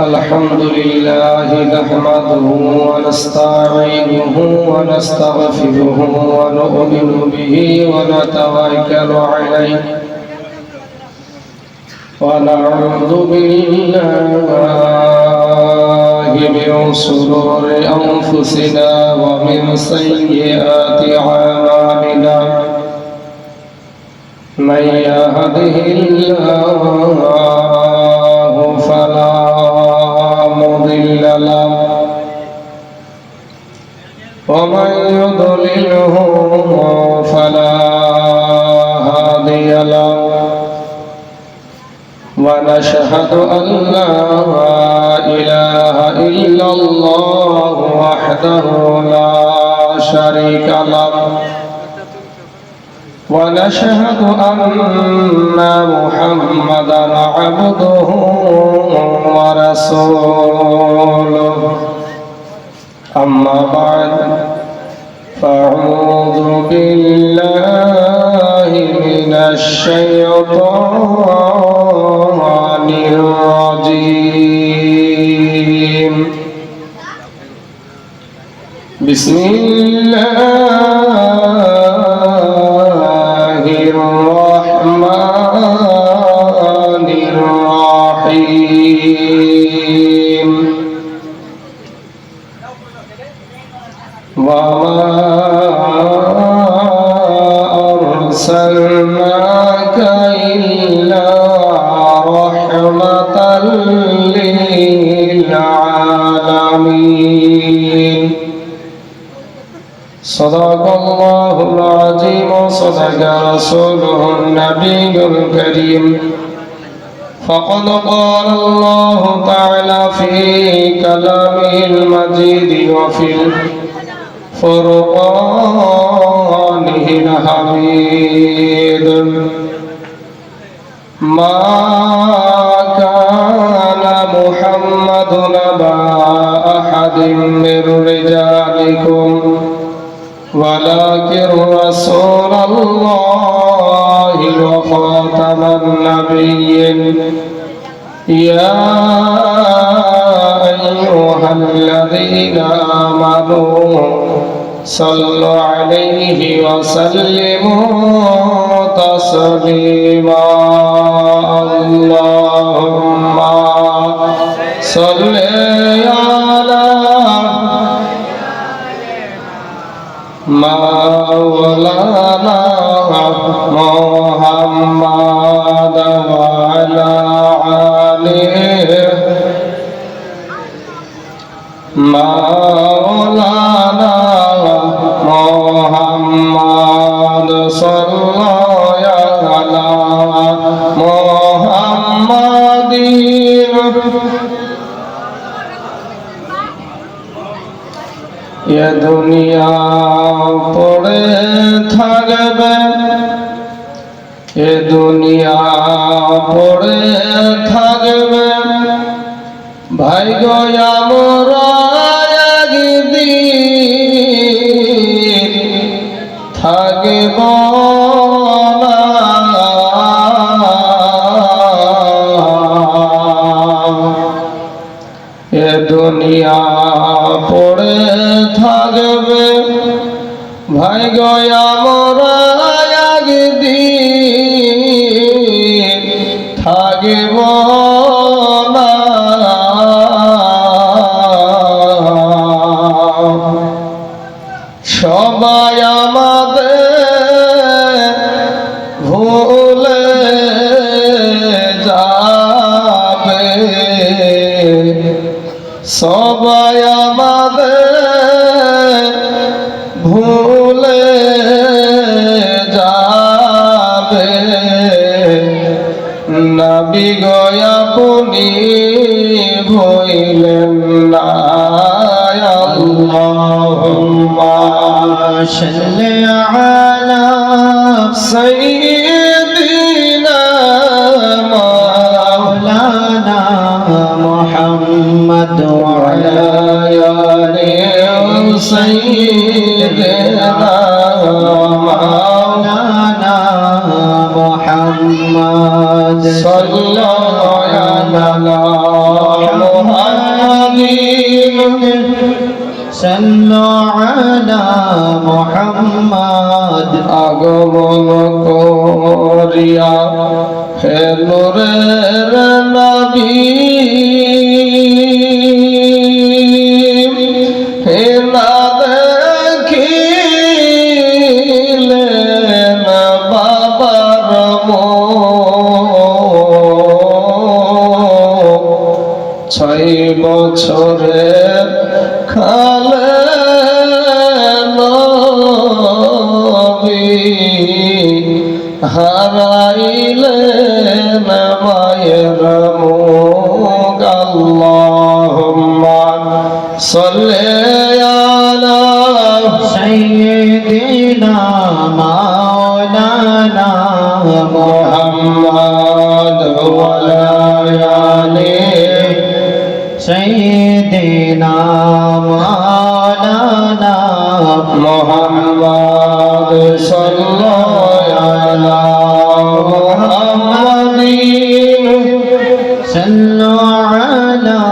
الحمد لله نحمده ونستعينه ونستغفره ونؤمن به ونتوكل عليه ونعوذ بالله من شرور أنفسنا ومن سيئات أعمالنا من يهده الله فلا مضل له ومن يضلله فلا هادي له ونشهد أن لا إله إلا الله وحده لا شريك له ونشهد أن محمدا عبده ورسوله أما بعد فأعوذ بالله من الشيطان الرجيم بسم الله الرحمن الرحيم وما أرسلناك إلا رحمة للعالمين صدق الله العظيم وصدق رسوله النبي الكريم فقد قال الله تعالى في كلامه المجيد وفي فرقانه الحميد ما كان محمد نبا أحد من رجالكم ولكن رسول الله وخاتم النبيين يا أيها الذين آمنوا صلوا عليه وسلموا تسليما اللهم صل على مولانا محمد وعلى آله مولانا محمد صلى على محمد ये दुनिया पड़े থাকবে ये दुनिया पड़े থাকবে भाई गो আমরা একদিন থাকব এ দুনিয়া পড়ে থাকবে ভাই গো আমরা একদিন থাকব না সবাই আমাদের ভুলে যাবে সবাই আমাদের ভুলে যাবে নবী গো আপনি ভুলেন না আল্লাহুম্মা সাল্লি আলা সাইয়্যিদিনা মাওলানা মুহাম্মদ ওয়া আলা আলি সাইয়্যিদিনা মাওলানা মুহাম্মদ সাল্লাল্লাহু আলা صلوا على محمد আগমন করিয়া হে নূরের নবী হে না দেখিলেন বাবার মুখ 6 বছরের খালে হারাইলেন মায়ের মুখ আল্লাহুম্মা সাল্লি আলা سيدنا مولانا মুহাম্মাদ ওয়া আলা আলিহি سيدنا مولانا মুহাম্মাদ সাল্লাল্লাহু আলা মুহাম্মাদিন صلوا على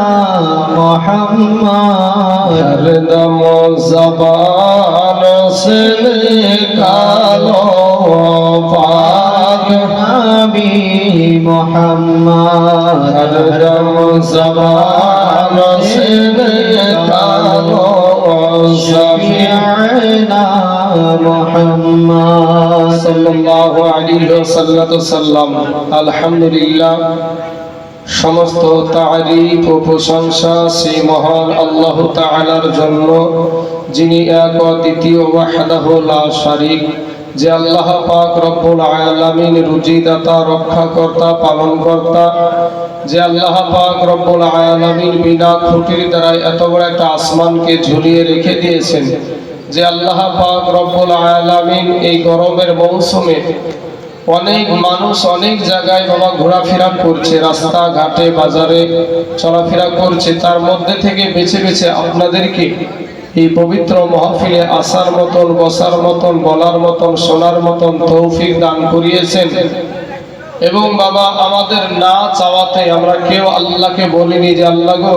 محمد हरदम ज़बान से निकालो पाक नबी मोहम्मद हरदम ज़बान से निकालो शफीअना मोहम्मद सल्लल्लाहु अलैहि वसल्लम अल्हम्दुलिल्लाह সমস্ত তারিফ ও প্রশংসা সেই মহান আল্লাহ তাআলার জন্য যিনি এক ও দ্বিতীয় ওয়াহদাহু লা শারীক যে আল্লাহ পাক রব্বুল আলামিন রুজিদাতা রক্ষাকর্তা পালনকর্তা যে আল্লাহ পাক রব্বুল আলামিন বিনা খুঁটির দ্বারা এত বড় একটা আসমানকে ঝুলিয়ে রেখে দিয়েছেন যে আল্লাহ পাক রব্বুল আলামিন এই গরমের মৌসুমে অনেক মানুষ অনেক জায়গায় বাবা ঘোরাফেরা করছে রাস্তাঘাটে বাজারে চলাফেরা করছে তার মধ্যে থেকে বেছে বেছে আপনাদেরকে এই পবিত্র মাহফিলে আসার মতন বসার মতন বলার মতন শোনার মতন তৌফিক দান করিয়েছেন এবং বাবা আমাদের না চাওয়াতে আমরা কেউ আল্লাহকে বলিনি যে আল্লাহ গো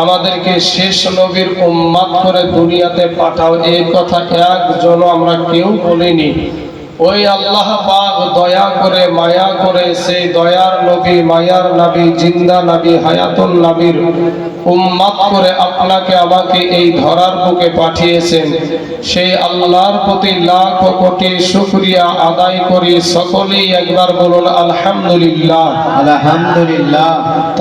আমাদেরকে শেষ নবীর উম্মত করে দুনিয়াতে পাঠাও এই কথা একজনও আমরা কেউ বলিনি ওই আল্লাহ পাক দয়া করে মায়া করে সেই দয়ার নবী মায়ার নবী জিন্দা নবী হায়াতুন নবীর উম্মত করে আপনাকে আমাকে এই ধরার বুকে পাঠিয়েছেন সেই আল্লাহর প্রতি লাখ কোটি শুকরিয়া আদায় করি সকলেই একবার বলুন আলহামদুলিল্লাহ আলহামদুলিল্লাহ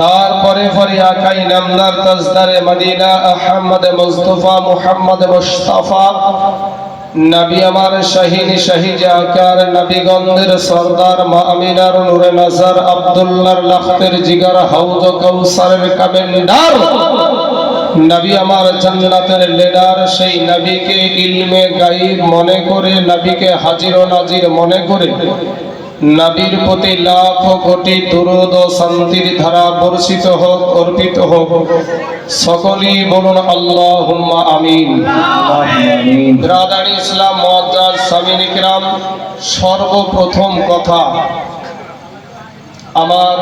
তারপরে পরে আকাই নামদার তাজদারে মদিনা আহমদ মুস্তাফা মুহাম্মদ মুস্তাফা নবী আমার শাহীন শাহীজে আকার নবীগণের সরদার মা আমিনার নূরে নজর আব্দুল্লাহর লখতের জিগার হাউজ কাউসারের কাবেন্ডার নবী আমার জান্নাতের লিডার সেই নবীকে ইলমে গায়ব মনে করে নবীকে হাজির ও নাজির মনে করে নবীর প্রতি লাখ কোটি দুরূদ ও শান্তির ধারা বর্ষিত হোক অর্পিত হোক সকলেই বলুন আল্লাহুম্মা আমিন ব্রাদার ইসলাম মুআজ্জাজ সামিন ইকরাম সর্বপ্রথম কথা আমার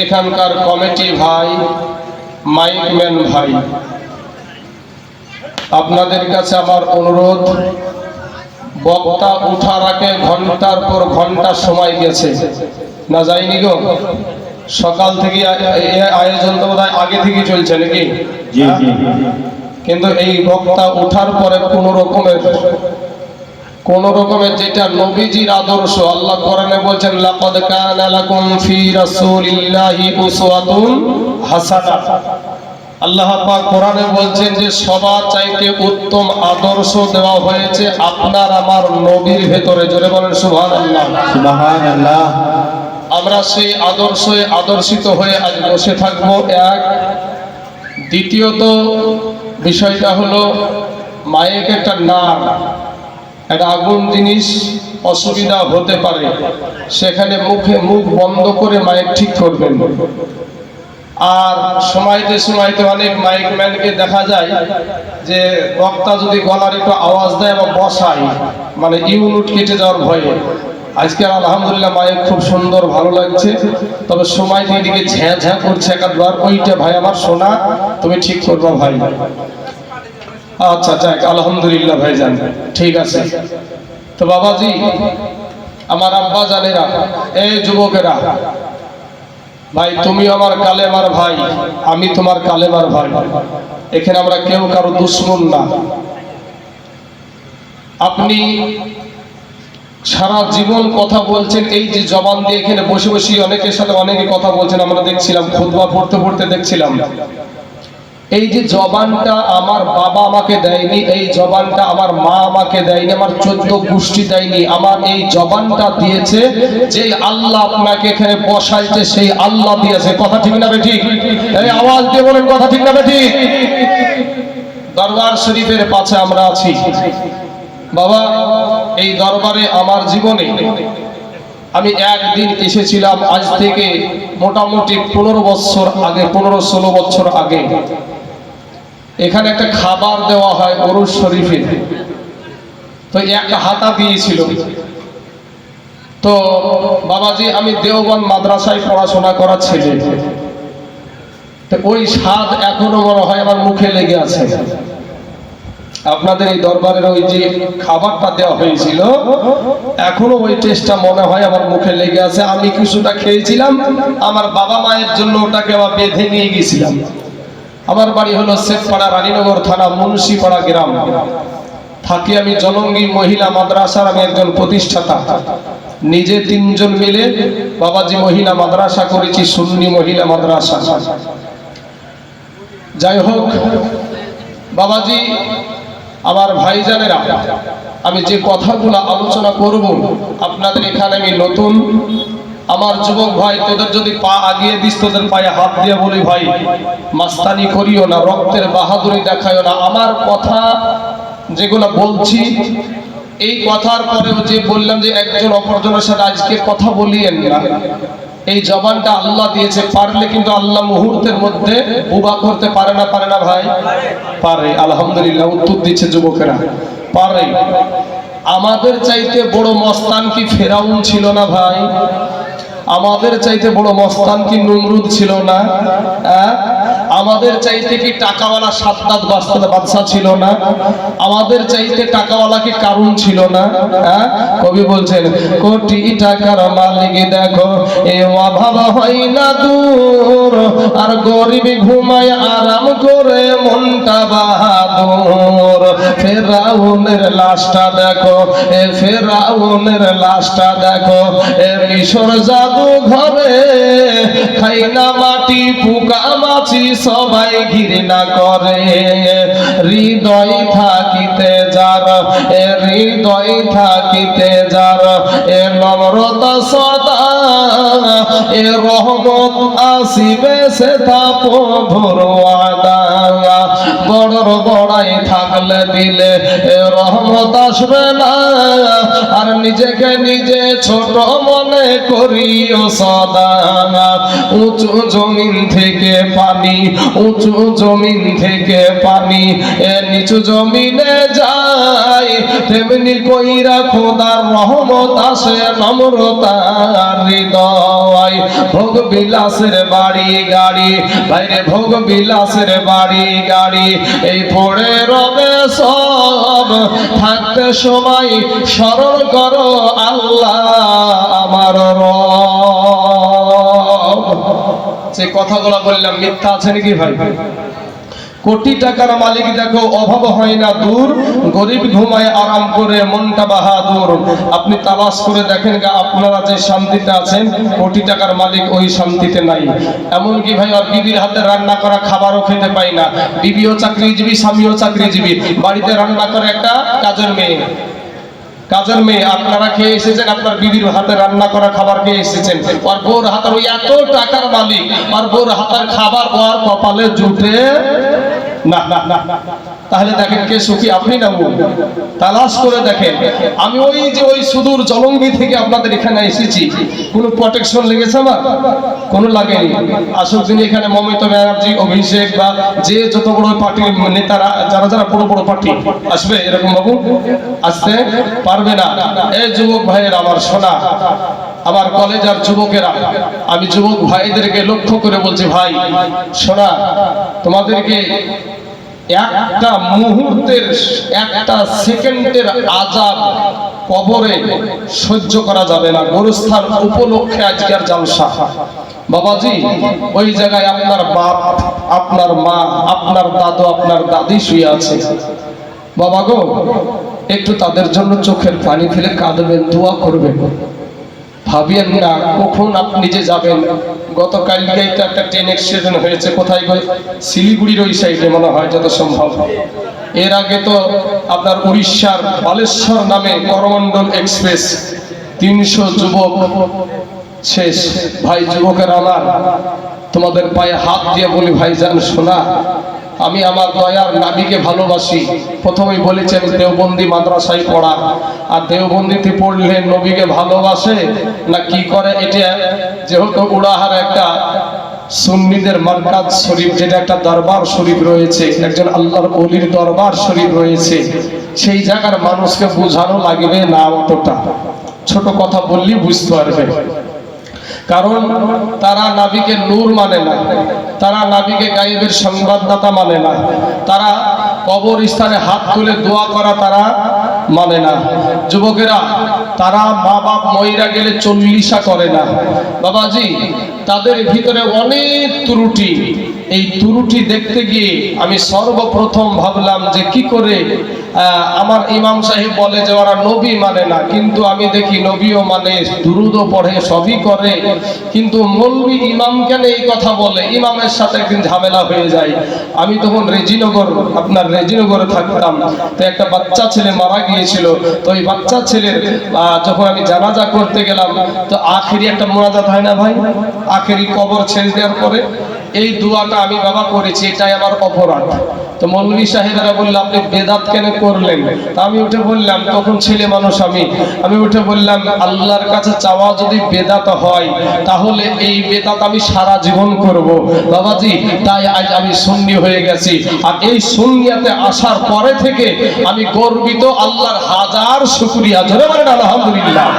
এখানকার কমিটি ভাই মাইকম্যান ভাই আপনাদের কাছে আমার অনুরোধ বক্তা উঠার আগে ঘন্টার পর ঘন্টা সময় গেছে না যায়নি গো সকাল থেকে আয়োজন তো বোধহয় আগে থেকে চলছে নাকি জি জি কিন্তু এই বক্তা উঠার পরে কোন রকমের যেটা নবীজির আদর্শ আল্লাহ কোরআনে বলছেন লাকাদ কানা লাকুম ফি রাসূলিল্লাহি উসওয়াতুন হাসানাহ আল্লাহ পাক কোরআনে বলছেন যে সবার চাইতে উত্তম আদর্শ দেওয়া হয়েছে আপনার আমার নবীর ভেতরে জোরে বলেন সুবহানাল্লাহ সুবহানাল্লাহ আমরা সেই আদর্শে আদর্শিত হয়ে আজ বসে থাকবো এক দ্বিতীয়ত বিষয়টা হলো মাইক একটা নাম একটা আগুন জিনিস অসুবিধা হতে পারে সেখানে মুখ বন্ধ করে মাইক ঠিক করবেন আর সময়তে অনেক মাইকম্যানকে দেখা যায় যে বক্তা যদি গলার একটু আওয়াজ দেয় বা বসায় মানে ইউনিট কেটে যাওয়ার ভয়ে আজকে আলহামদুলিল্লাহ মায়ের খুব সুন্দর ভালো লাগছে, তবে সময় দিকে ঝ্যাঁ ঝ্যাঁ করছে একবার, ওইটা ভাই আমার শোনা তুমি ঠিক করবা ভাই। আচ্ছা যাক আলহামদুলিল্লাহ ভাই জান, ঠিক আছে। তো বাবাজি, আমার আব্বা জানেরা, এই যুবকেরা, ভাই তুমি আমার কালেমার ভাই, আমি তোমার কালেমার ভাই। এখানে আমরা কেউ কারো দুশমন না। আপনি সারা জীবন কথা বলছেন, এই যে জবান দিয়ে এখানে বসে বসে অনেকের সাথে অনেকে কথা বলছেন, আমরা দেখছিলাম খুতবা পড়তে পড়তে দেখছিলাম। এই যে জবানটা আমার বাবা আমাকে দেয়নি, এই জবানটা আমার মা আমাকে দেয়নি, আমার 14 গোষ্ঠী দেয়নি, আমার এই জবানটা দিয়েছে যে আল্লাহ আপনাকে এখানে বসাইছে, সেই আল্লাহ দিয়েছে। কথা ঠিক না বেঠিক? এই আওয়াজ দিয়ে বলেন কথা ঠিক না বেঠিক? দরবার শরীফের পাশে আমরা আছি বাবা। এই দরবারে আমার জীবনে আমি একদিন এসেছিলাম, আজ থেকে মোটামুটি 15 বছর আগে, 15-16 বছর আগে। এখানে একটা খাবার দেওয়া হয় ওরস শরীফে, তো একটা হাতা দিয়েছিল। তো বাবাজি, আমি দেওবন্দ মাদ্রাসায় পড়াশোনা করা ছেলে, তো ওই স্বাদ এখনো মনে হয় আমার মুখে লেগে আছে। আপনাদের এই দরবারের ওই যে খাবারটা দেওয়া হয়েছিল, এখনো ওই টেস্টটা মনে হয় আমার মুখে লেগে আছে। আমি কিছুটা খেয়েছিলাম, আমার বাবা মায়ের জন্য ওটাকে আবার বেঁধে নিয়ে গেছিলাম। আমার বাড়ি হলো শেখপাড়া, রানীনগর থানা, মুন্সিপাড়া গ্রাম। থাকি আমি জলঙ্গি মহিলা মাদ্রাসার, আমি একজন প্রতিষ্ঠাতা। নিজে 3 জন মিলে বাবাজি মহিলা মাদ্রাসা করেছি, সুন্নি মহিলা মাদ্রাসা। যাই হোক বাবাজি, আমার ভাইজানেরা, আমি যে কথাগুলো আলোচনা করব আপনাদের এখানে আমি নতুন। আমার যুবক ভাই, তোদের যদি পা আগিয়ে দিস, তোদের পায়ে হাত দিয়ে বলি ভাই মাস্তানি করিও না, রক্তের বাহাদুরি দেখাইও না। আমার কথা যেগুলো বলছি, এই কথার পরেও যে বললাম যে একজন অপরজনের সাথে আজকে কথা বলিয়েন না, এই জবানটা আল্লাহ দিয়েছে। পারলে কিন্তু আল্লাহ মুহূর্তের মধ্যে বুবা করতে পারে না? পারে না ভাই? পারে। আলহামদুলিল্লাহ উত্তর দিচ্ছে যুবকেরা, পারে। আমাদের চাইতে বড় মস্তান কি ফেরাউন ছিল না ভাই? আমাদের চাইতে বড় মস্তান কি নমরুদ ছিল না? আমাদের চাইতে কি টাকাওয়ালা সাদ্দাত বাদশা ছিল না? আমাদের চাইতে টাকাওয়ালা কি কারুন ছিল না? কবি বলছেন, কোটি টাকার মালিক দেখো এ অভাব হয় না দূর, আর গরিব ঘুমায় আরাম করে মনটা বাহাদুর। ফেরাউনের লাশটা দেখো, এ ফেরাউনের লাশটা দেখো, এ মিশর জাদু ঘরে খাই না মাটি, পোকা মাছি সবাই ঘৃণা করে। হৃদয় থাকিতে যার, এ হৃদয় থাকিতে যার, এ নম্রতা সদা, এ রহমত আসিবে সে তা প্রভুর ওয়াদা। বড়র বড়াই থাকলে দিলে এ রহমত আসবে না, আর নিজেকে নিজে ছোট মনে করিও সদা। উঁচু জমিন থেকে পানি, উঁচু জমিন থেকে পানি এ নিচু জমিনে যায়, তেমনি কইরা খোদার রহমত আসে নম্রতার হৃদয়। ভোগ বিলাসের বাড়ি গাড়ি, বাইরে ভোগ বিলাসের বাড়ি গাড়ি, এই পড়ে রবে সব, থাকতে সময় স্মরণ করো আল্লাহ আমার রব। যে কথাগুলো বললাম মিথ্যা আছে নাকি ভাই? কোটি টাকার মালিক দেখো অভাব হয় না দূর, গরিব ঘুমায় আরাম করে মনটা বাহাদুর। আপনি তালাশ করে দেখেন আপনারা যে শান্তিতে আছেন, কোটি টাকার মালিক ওই শান্তিতে নাই। এমনকি ভাই আর বিবির হাতে রান্না করা খাবারও খেতে পাই না। বিবিও চাকরিজীবী, স্বামীও চাকরিজীবী, বাড়িতে রান্না করে একটা কাজের মেয়ে। কাজের মেয়ে আপনারা খেয়ে এসেছেন, আপনার বিবির হাতে রান্না করা খাবার খেয়ে এসেছেন। আর বোর হাতের ওই এত টাকার মালিক, আর বোর হাতের খাবার ওর কপালে জুটে না না না, তাহলে দেখেন কে সুখী, আপনি না ও? তালাশ করে দেখেন। আমি ওই সুদূর জলঙ্গি থেকে আপনাদের এখানে এসেছি, কোনো প্রোটেকশন লেগেছে আমার? কোনো লাগেনি। আসল দিন এখানে মমতা ব্যানার্জি, অভিষেক বা যে যত বড় পার্টির নেতারা, যারা যারা বড় বড় পার্টি আসবে, এরকম বাবু আসতে পারবে না। এই যুবক ভাইয়ের আমার শোনা, আমার কলেজার যুবকেরা, আমি যুবক ভাইদেরকে লক্ষ্য করে বলছি, ভাই শোনা, তোমাদেরকে একটা মুহূর্তের, একটা সেকেন্ডের আযাব কবরে সহ্য করা যাবে না। গোরস্থান উপলক্ষে আজকের জলসা। বাবাজি, ওই জায়গায় আপনার বাপ, আপনার মা, আপনার দাদু, আপনার দাদি শুয়ে আছে। বাবা গো, একটু তাদের জন্য চোখের পানি ফেলে কাঁদবেন, দোয়া করবেন। ভাবিয়েন না কখন আপনি যে যাবেন। গতকালকেই তো একটা ট্রেন অ্যাক্সিডেন্ট হয়েছে, কোথায় গো? শিলিগুড়ির ওই সাইডে মনে হয় যত সম্ভব। এর আগে তো আপনার উড়িষ্যার বালেশ্বর নামে করমণ্ডল এক্সপ্রেস, 300 যুবক শেষ। ভাই যুবকের আমার, তোমাদের পায়ে হাত দিয়ে বলি ভাইজান শোনা, আমি আমার দয়ার নবীকে ভালোবাসি। প্রথমেই বলেছি আমি দেওবন্দি মাদ্রাসায় পড়া, আর দেওবন্দিতে পড়লে নবীকে ভালোবাসে না কি করে? এটা যেহেতু উড়াহার একটা সুন্নিদের মারকাজ শরীফ, যেটা একটা দরবার শরীফ রয়েছে, একজন আল্লাহর ওলির দরবার শরীফ রয়েছে, সেই জায়গার মানুষকে বোঝানো লাগবে না অতটা, ছোট কথা বললেই বুঝতে পারবে। কারণ তারা নবীকে নূর মানে না, তারা নবীকে গায়েবের সংবাদদাতা মানে না, তারা কবরস্থানে হাত তুলে দোয়া করা তারা মানে না। যুবকেরা, তারা মা বাপ মইরা গেলে 40 করে না। বাবাজি, তাদের ভিতরে অনেক ত্রুটি। এই ত্রুটি দেখতে গিয়ে আমি সর্বপ্রথম ভাবলাম যে কি করে আমার ইমাম সাহেব বলে যে ওরা নবী মানে না, কিন্তু আমি দেখি নবীও মানে, দুরুদও পড়ে, সবই করে, কিন্তু মৌলবি ইমাম কেন এই কথা বলে? ইমামের সাথে একদিন ঝামেলা হয়ে যায়। আমি তখন রেজিনগরে থাকতাম, তো একটা বাচ্চা ছেলে মারা গিয়েছিল। তো ওই বাচ্চা ছেলের যখন আমি জানাজা করতে গেলাম, তো আখেরি একটা মোনাজাত হয় না ভাই, আখেরি কবর ছেড়ে দেওয়ার পরে এই দোয়াটা আমি বাবা করেছি, এটাই আমার অপরাধ। তো মৌলভী সাহেবেরা বললো আপনি বেদাত কেন করলেন? তা আমি উঠে বললাম, তখন ছেলে মানুষ আমি উঠে বললাম, আল্লাহর কাছে চাওয়া যদি বেদাত হয়, তাহলে এই বেদাত আমি সারা জীবন করব বাবাজি। তাই আজ আমি সুন্নি হয়ে গেছি, আর এই সুন্নিয়াতে আসার পরে থেকে আমি গর্বিত, আল্লাহর হাজার শুকরিয়া। জোরে বলেন আলহামদুলিল্লাহ।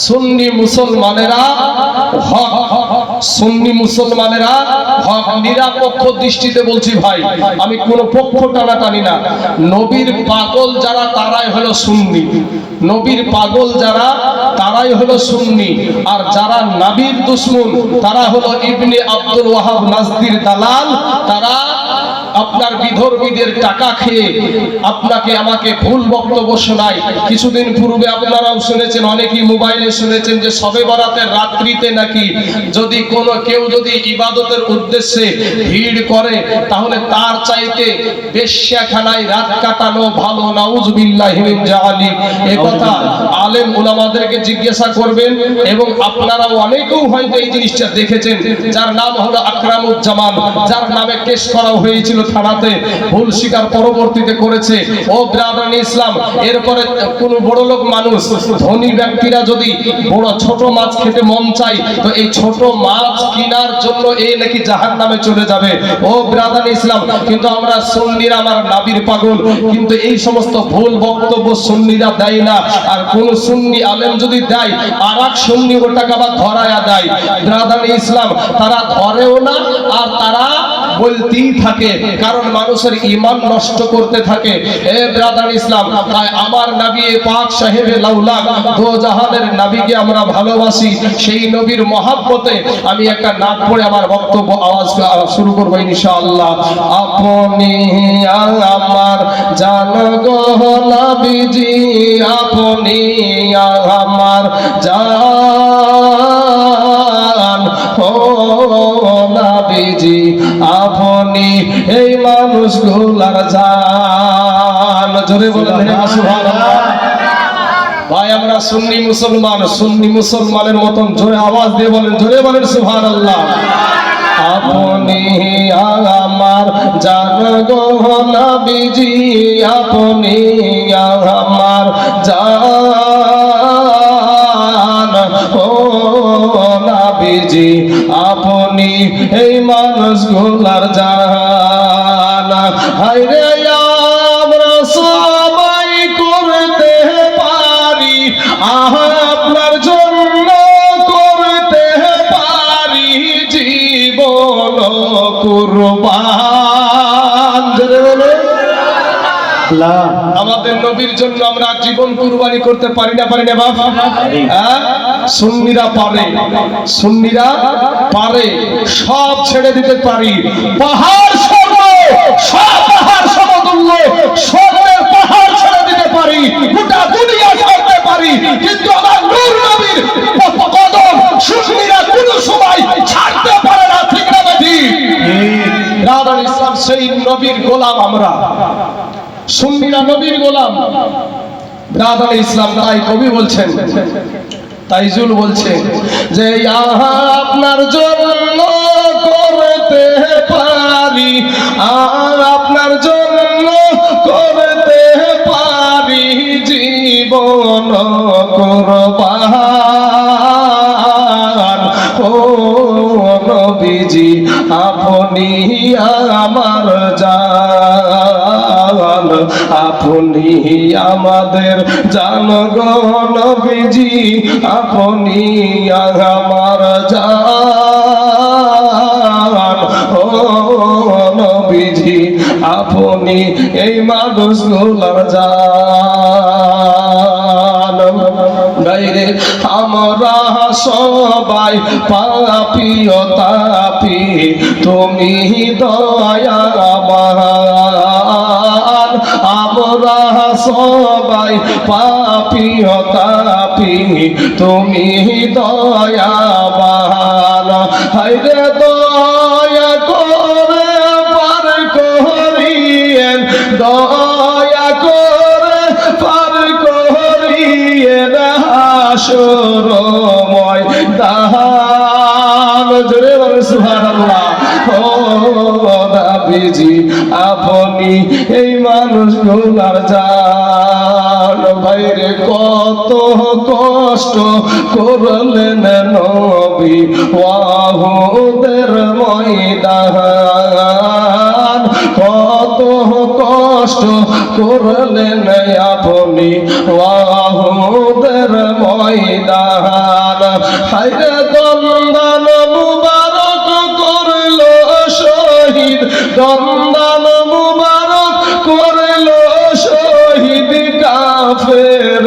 সুন্নি মুসলমানেরা হক, সুন্নি মুসলমানেরা হক, নিরপেক্ষ দৃষ্টিতে বলছি ভাই, আমি কোন পক্ষ টানাটানি না। নবীর পাগল যারা তারাই হলো সুন্নি, নবীর পাগল যারা তারাই হলো সুন্নি, আর যারা নবীর দুশমন তারা হলো ইবনে আব্দুল ওয়াহাব নাজদির দালাল। তারা আপনার বিধর্মীদের টাকা খেয়ে আপনাকে আমাকে ভুল বক্তব্য শোনায়। কিছুদিন পূর্বে আপনারাও শুনেছেন, অনেকেই মোবাইলে শুনেছেন যে শবে বরাতের রাত্রিতে নাকি যদি কেউ যদি ইবাদতের উদ্দেশ্যে ভিড় করে, তাহলে তার চাইতে বেশ্যাখানায় রাত কাটানো ভালো। নাউজুবিল্লাহি মিন জালিক। এই কথা আলেম উলামাদেরকে জিজ্ঞাসা করবেন, এবং আপনারাও অনেকেও হয়তো এই জিনিসটা দেখেছেন। যার নাম হলো আকরামুজ্জামান, যার নামে কেস করা হয়েছিল থানাতে, ভুল স্বীকার পরবর্তীতে করেছে। ও ব্রাদারান ইসলাম, এরপরে কোন বড় লোক মানুষ, ধনী ব্যক্তিরা যদি বড় ছোট মাছ খেতে মন চায়, তো এই ছোট মাছ কেনার জন্য এই নাকি জাহান্নামে চলে যাবে। ও ব্রাদারান ইসলাম, কিন্তু আমরা সুন্নিরা আমার নবীর পাগল, কিন্তু এই সমস্ত ভুল বক্তব্য সুন্নিরা দেয় না। আর কোন সুন্নি আলেম যদি দেয়, আর এক সুন্নি ওটাকে আবার ধরায়া দেয়। ব্রাদারান ইসলাম, তারা ধরেও না, আর তারা বলতেই থাকে, কারণ মানুষের ঈমান নষ্ট করতে থাকে। এ ব্রাদার ইসলাম, তাই আমার নবী পাক সাহেবে লাউলা, দো জাহানের নবীকে আমরা ভালোবাসি। সেই নবীর মহব্বতে আমি একটা নাম পড়ে আমার বক্তব্য আওয়াজ শুরু করব ইনশাআল্লাহ। আপনি আমার জান গো নবীজি, আপনি আমার জান ও নবীজি, আপনি এই মানুষগুলার জান। জোরে বলেন সুবহানাল্লাহ। ভাই আমরা সুন্নি মুসলমান, সুন্নি মুসলমানের মতন জোরে আওয়াজ দিয়ে বলেন, জোরে বলেন সুবহানাল্লাহ। আপনি আমার জান গো নবীজি আপনি আমার জান, ও নবীজি আপনি এই মানুষগুলার জান। হায়রে আমরা সবাই করতে পারি আপনার জন্য, করতে পারি জীবন কুরবান। জোরে বলো। আল্লাহ আমাদের নবীর জন্য আমরা জীবন কুরবানি করতে পারি না, পারি না বাপ? হ্যাঁ, সুন্নিরা পারে, সুন্নিরা পারে, সব ছেড়ে দিতে পারি। পাহাড় স্বর্ণ, সব পাহাড় সমতুল্য, স্বর্ণের পাহাড় ছেড়ে দিতে পারি, গোটা দুনিয়া ছাড়তে পারি, কিন্তু আমার নূর নবীর কদম সুন্নিরা কোন সময় ছাড়তে পারে না। ঠিক না বেঠি? রাদাল ইসলাম সেই নবীর গোলাম আমরা, সুন্নিরা নবীর গোলাম। রাদাল ইসলাম তাই কবি বলছেন, তাইজুল বলছে যে আপনার জন্য করতে পারি, আপনার জন্য করতে পারি জীবন কুরবান, ও নবীজি আপনি আমার জান, আপনি আমাদের জান গো নবীজি আপনি আমার জান, ও নবীজি আপনি এই মানুষগুলার জান। গাইরে আমরা সবাই পাপী ও তাপী, তুমি দয়াবান। আমরা সবাই পাপী ও তাপী, তুমি দয়াবান। হায়রে দয়া করে পার করিয়েন, দয়া করে পার করিয়েন হাসর ময়দান। জোরে বলো সুবহানাল্লাহ। ও নবীজি আপনি এই মানুষগুলার জান। ভাইরে কত কষ্ট করলেন নবী ওয়াহুদের ময়দান, কত কষ্ট করলেন আপনি ওয়াহুদের ময়দান। হায়রে দন্দন মুবারক করলো শহীদ, দন্দন মুবারক করলো শহীদ কাফের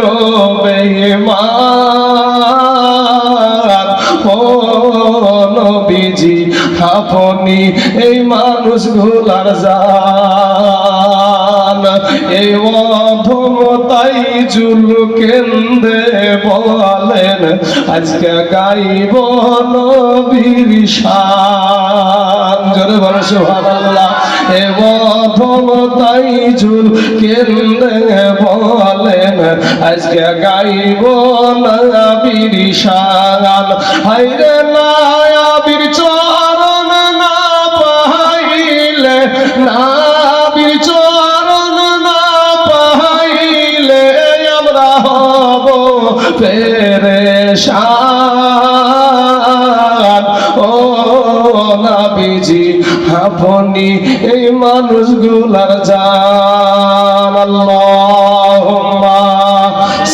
বেঈমান, ও নবীজি আপনি এই মানুষগুলার জান। এই অধম তাইজুল কেন্দ্রে বলেন আজকে গাইব নবীর শান। জোরে বলো সুবহানাল্লাহ। এ অধম তাইজুল কেন্দ্রে বলেন আজকে গাইব নবীর শান। হায়রে নায়াবির চরণ না পাইলে, নাবির চরণ না পাইলে আমরা হব পেরেশান, ও নবীজি আপনি এই মানুষগুলার জান। আল্লাহুম্মা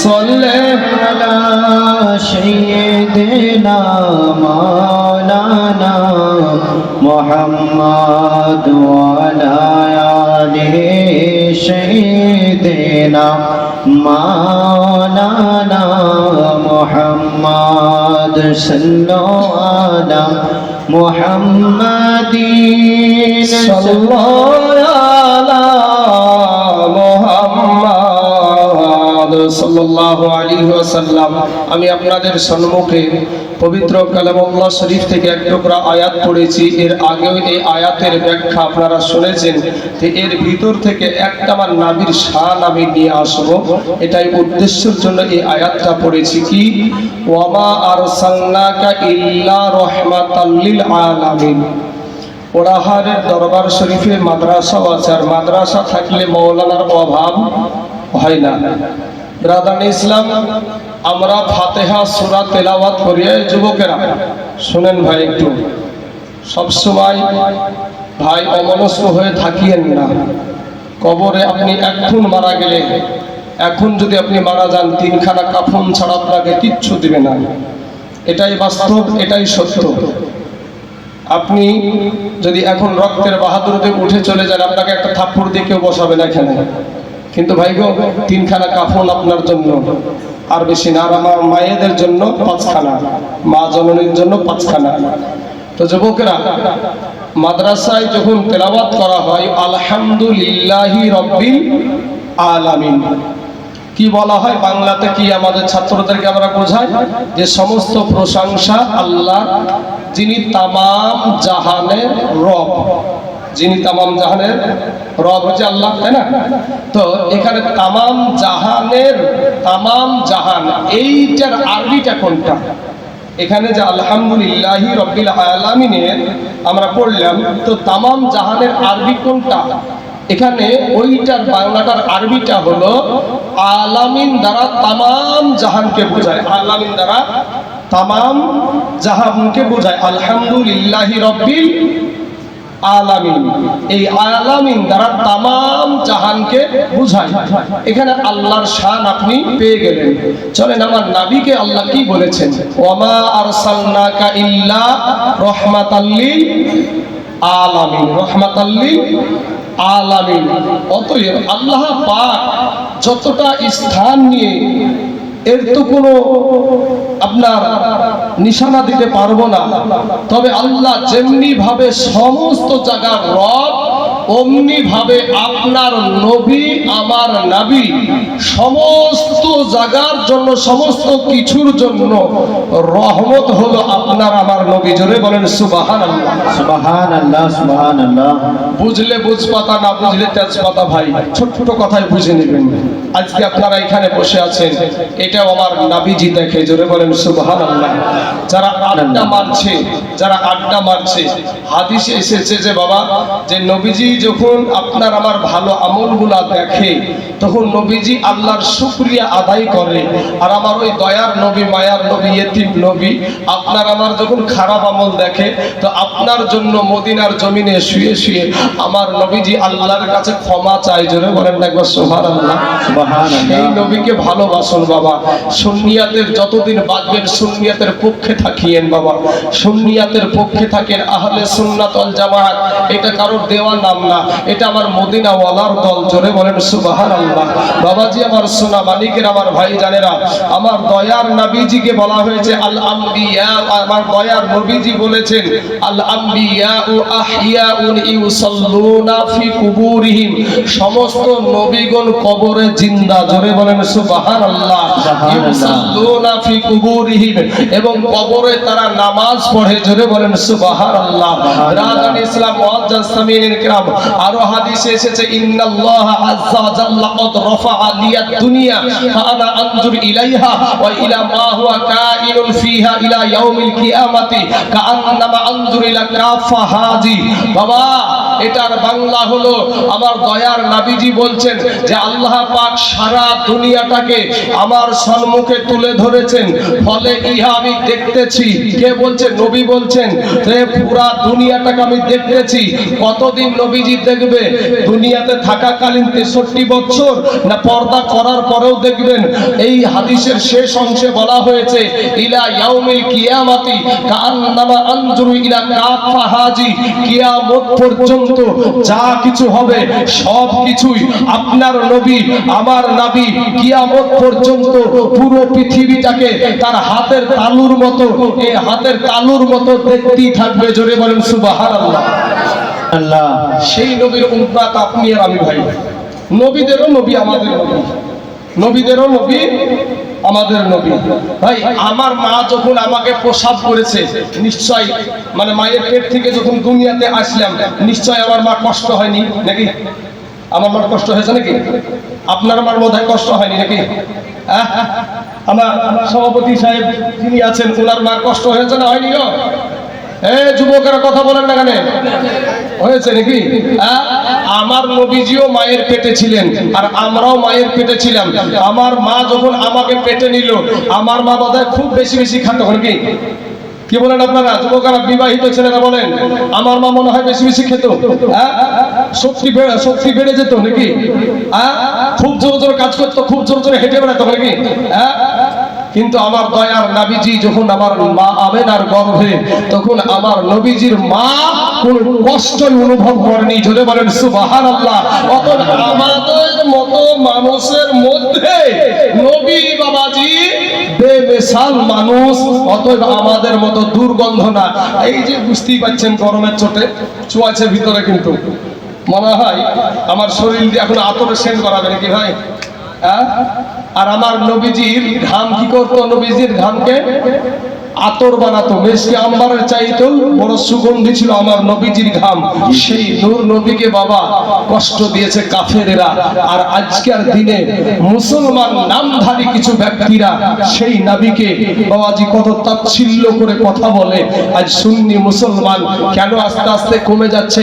সাল্লি আলা সাইয়্যিদিনা মাওলানা মুহাম্মদ ওয়া আলা আলি সাইয়্যিদিনা মাওলানা মুহাম্মদ সাল্লাল্লাহু আলা মুহাম্মাদিন সাল্লাল্লাহু আলা মুহাম্মদ সাল্লাল্লাহু আলাইহি ওয়াসাল্লাম। আমি আপনাদের সম্মুখে পবিত্র কালামুল্লাহ শরীফ থেকে এক টুকরা আয়াত পড়েছি। এর আগেও এই আয়াতের ব্যাখ্যা আপনারা শুনেছেন। তো এর ভিতর থেকে একটা আমার নবীর শান আমি নিয়ে আসব, এটাই উদ্দেশ্যের জন্য এই আয়াতটা পড়েছি। কি ওয়ামা আরসালনাকা ইল্লা রাহমাতাল লিল আলামিন, পোড়াহারের দরবার শরীফে মাদ্রাসাও আছে, আর মাদ্রাসা থাকলে মৌলানার অভাব হয় না। ব্রাদার ইসলাম, আমরা ফাতেহা সূরা তেলাওয়াত করি। যুবকেরা শুনেন ভাই, একটু সবসময় ভাই অমনস্ক হয়ে থাকিয়েন না। কবরে আপনি এখন মারা গেলে, এখন যদি আপনি মারা যান, 3খানা কাফন ছাড়া আপনাকে কিচ্ছু দিবে না। এটাই বাস্তব, এটাই সত্য। আপনি যদি এখন রক্তের বাহাদুরতে উঠে চলে যান, আপনাকে একটা থাপ্পড় দিয়ে কেউ বসাবে না এখানে। কিন্তু ভাই গো, 3খানা কাফন আপনার জন্য, আর বেশি না। আর আমার মায়েদের জন্য 5খানা, মা জননীর জন্য 5খানা। তো যুবকেরা, মাদ্রাসায় যখন তেলাওয়াত করা হয় আলহামদুলিল্লাহি রাব্বিল আলামিন, কি বলা হয় বাংলাতে, কি আমাদের ছাত্রদেরকে আমরা বোঝাই যে সমস্ত প্রশংসা আল্লাহ, যিনি তামাম জাহানের রব। যিনি তামাম জাহানের রব হচ্ছে আল্লাহ, তাই না? তো এখানে তামাম জাহানের, তামাম জাহান, এইটার আরবিটা কোনটা? এখানে যে আলহামদুলিল্লাহি রাব্বিল আলামিনের আমরা পড়লাম, তো তামাম জাহানের আরবি কোনটা? এখানে ওইটার বাংলাটার আরবিটা হলো আলামিন দ্বারা তামাম জাহানকে বোঝায়। আলামিন দ্বারা তামাম জাহানকে বোঝায় আলহামদুলিল্লাহি রাব্বিল আলামিন। এই আলামিন দ্বারা তামাম জাহানকে বুঝায়। এখানে আল্লাহর শান আপনি পেয়ে গেলেন। চলেন, আমার নবীকে আল্লাহ কি বলেছেন? ওয়ামা আরসালনাকা ইল্লা রাহমাতাল লিল আলামিন, রাহমাতাল লিল আলামিন। অতএব আল্লাহ পাক যতটা স্থান নিয়ে, এর তো কোনো আপনার নিশানা দিতে পারবো না। তবে আল্লাহ যেমনি ভাবে সমস্ত জায়গার রব, অমনি ভাবে আপনার নবী, আমার নবী সমস্ত জায়গার জন্য, সমস্ত কিছুর জন্য রহমত হলো আপনার আমার নবী। জোরে বলেন সুবহানাল্লাহ। সুবহানাল্লাহ, সুবহানাল্লাহ। বুঝলে বুঝপাতা, না বুঝলে তেজপাতা ভাই, ছোট ছোট কথাই বুঝে নেবেন। আজকে আপনারা এখানে বসে আছেন, এটাও আমার নবীজি দেখে। জোরে বলেন সুবহানাল্লাহ। যারা আড্ডা মারছে, যারা আড্ডা মারছে, হাদিসে এসেছে যে বাবা, যে নবীজি যখন আপনার আমার ভালো আমলগুলা দেখে, তখন নবীজি আল্লাহর শুকরিয়া আদায় করে। আর আমার ওই দয়ার নবী, মায়ার নবী, ইতিম নবী আপনার আমার যখন খারাপ আমল দেখে, তো আপনার জন্য মদিনার জমিনে শুয়ে শুয়ে আমার নবীজি আল্লাহর কাছে ক্ষমা চায়। জোরে বলেন না একবার সুবহানাল্লাহ। এই নবীকে ভালোবাসুন বাবা। সুন্নিয়াতের যতদিন বাঁচবেন, সুন্নিয়াতের পক্ষে থাকিয়েন বাবা, সুন্নিয়াতের পক্ষে থাকেন। আহলে সুন্নাত ওয়াল জামাত এটা কারোর দেওয়া নাম না, এটা আমার মদিনা ওয়ালার দল। জোরে বলেন সুবহানাল্লাহ। বাবাজি আমার, সোনা মানিকের আমার ভাই জানেরা, আমার দয়ার নবীজিকে বলা হয়েছে আল আম্বিয়া। আমার দয়ার নবীজি বলেছেন আল আম্বিয়া ও আহিয়াউন ইউসাল্লুনা ফি কুবুরিহিম, সমস্ত নবীগণ কবরে জিন্দা। জোরে বলেন সুবহানাল্লাহ। ইউসাল্লুনা ফি কুবুরিহিম, এবং কবরে তারা নামাজ পড়ে। জোরে বলেন সুবহানাল্লাহ। রাজান ইসলাম মুআজ্জাজ সামিনের কিরাম, আরো হাদিসে এসেছে ইন্নাল্লাহ আযজা ওয়া জাল্লা ক্বাদ রাফা'a লিয়াদ দুনিয়া ফাআনা আনজুর ইলাইহা ওয়া ইলা মা হুয়া কাইনুন ফিহা ইলা ইয়াউমিল কিয়ামাতি কাআন্নামা আনজুর ইলা কাফা হাজি। বাবা, এটার বাংলা হলো, আমার দয়ার নবীজি বলছেন যে আল্লাহ পাক সারা দুনিয়াটাকে আমার সম্মুখে তুলে ধরেছেন, ফলে ইহা আমি দেখতেছি। কে বলছে? নবী বলছেন যে পুরা দুনিয়াটাকে আমি দেখতেছি। কতদিন নবীজি দেখবে? দুনিয়াতে থাকাকালীন 63 বছর, না পর্দা করার পরেও দেখবেন? এই হাদিসের শেষ অংশে বলা হয়েছে ইলা ইয়াউমিল কিয়ামাতি কাআন্নামা আনজুরু ইলা কাফা হাজি, কিয়ামত পর্যন্ত যা কিছু হবে সব কিছুই আপনার নবী, আমার নবী কিয়ামত পর্যন্ত পুরো পৃথিবীটাকে তার হাতের তালুর মতো, এই হাতের তালুর মতো দেখতেই থাকবে। জোরে বলেন সুবহানাল্লাহ। আল্লাহ, সেই নবীর উম্মত আপনি আর আমি ভাই। নবীদেরও নবী আমাদের নবী, নবীদেরও নবী আমাদের নবী। ভাই, আমার মা যখন আমাকে প্রসাব করেছে, নিশ্চয় মানে মায়ের পেট থেকে যখন দুনিয়াতে আসলাম, নিশ্চয় আমার মা কষ্ট হয়নি নাকি? আমার মার কষ্ট হয়েছে নাকি? আপনার মার বোধহয় কষ্ট হয়নি নাকি? আমার সভাপতি সাহেব যিনি আছেন, ওনার মার কষ্ট হয়েছে না হয়নি গো? যুবকেরা কথা বলেন না কেন? হয়েছে নাকি? আমার নবীজিও মায়ের পেটে ছিলেন, আর আমরাও মায়ের পেটে ছিলাম। আমার মা যখন আমাকে পেটে নিল, আমার মা বোধহয় খুব বেশি বেশি খাতো নাকি? কি বলেন আপনারা যুবকেরা, বিবাহিত ছেলেরা বলেন? আমার মা মনে হয় বেশি বেশি খেত। শক্তি বেড়ে যেত নাকি? খুব জোর জোর কাজ করতো, খুব জোর জোরে হেঁটে বেড়াতো নাকি? কিন্তু আমার দয়ার নবীজি যখন আমার মা আমেনার গর্ভে, তখন আমার নবীজির মা কোন কষ্ট অনুভব করেনি। জোরে বলেন সুবহানাল্লাহ। অতএব আমাদের মতো মানুষের মধ্যে নবী বাবাজি বেমিসাল মানুষ, অতএব আমাদের মতো দুর্গন্ধ না। এই যে বুঝতেই পাচ্ছেন গরমের চোটে চুয়াছে ভিতরে, কিন্তু মনে হয় আমার শরীর দিয়ে এখন আতরে সেন করাবে নাকি ভাই? আর আমার নবীজির ঘাম কি করতো? নবীজির ঘামকে আতর বানাতো। মেশকে আম্বারের চাইতেও বড় সুগন্ধি ছিল আমার নবীজির ঘাম। সেই নূর নবীকে বাবা কষ্ট দিয়েছে কাফেরেরা। আর আজকের দিনে মুসলমান নামধারী কিছু ব্যক্তিরা সেই নবীকে বাবাজি কত তাচ্ছিল্য করে কথা বলে। আজ সুন্নি মুসলমান কেন আস্তে আস্তে কমে যাচ্ছে?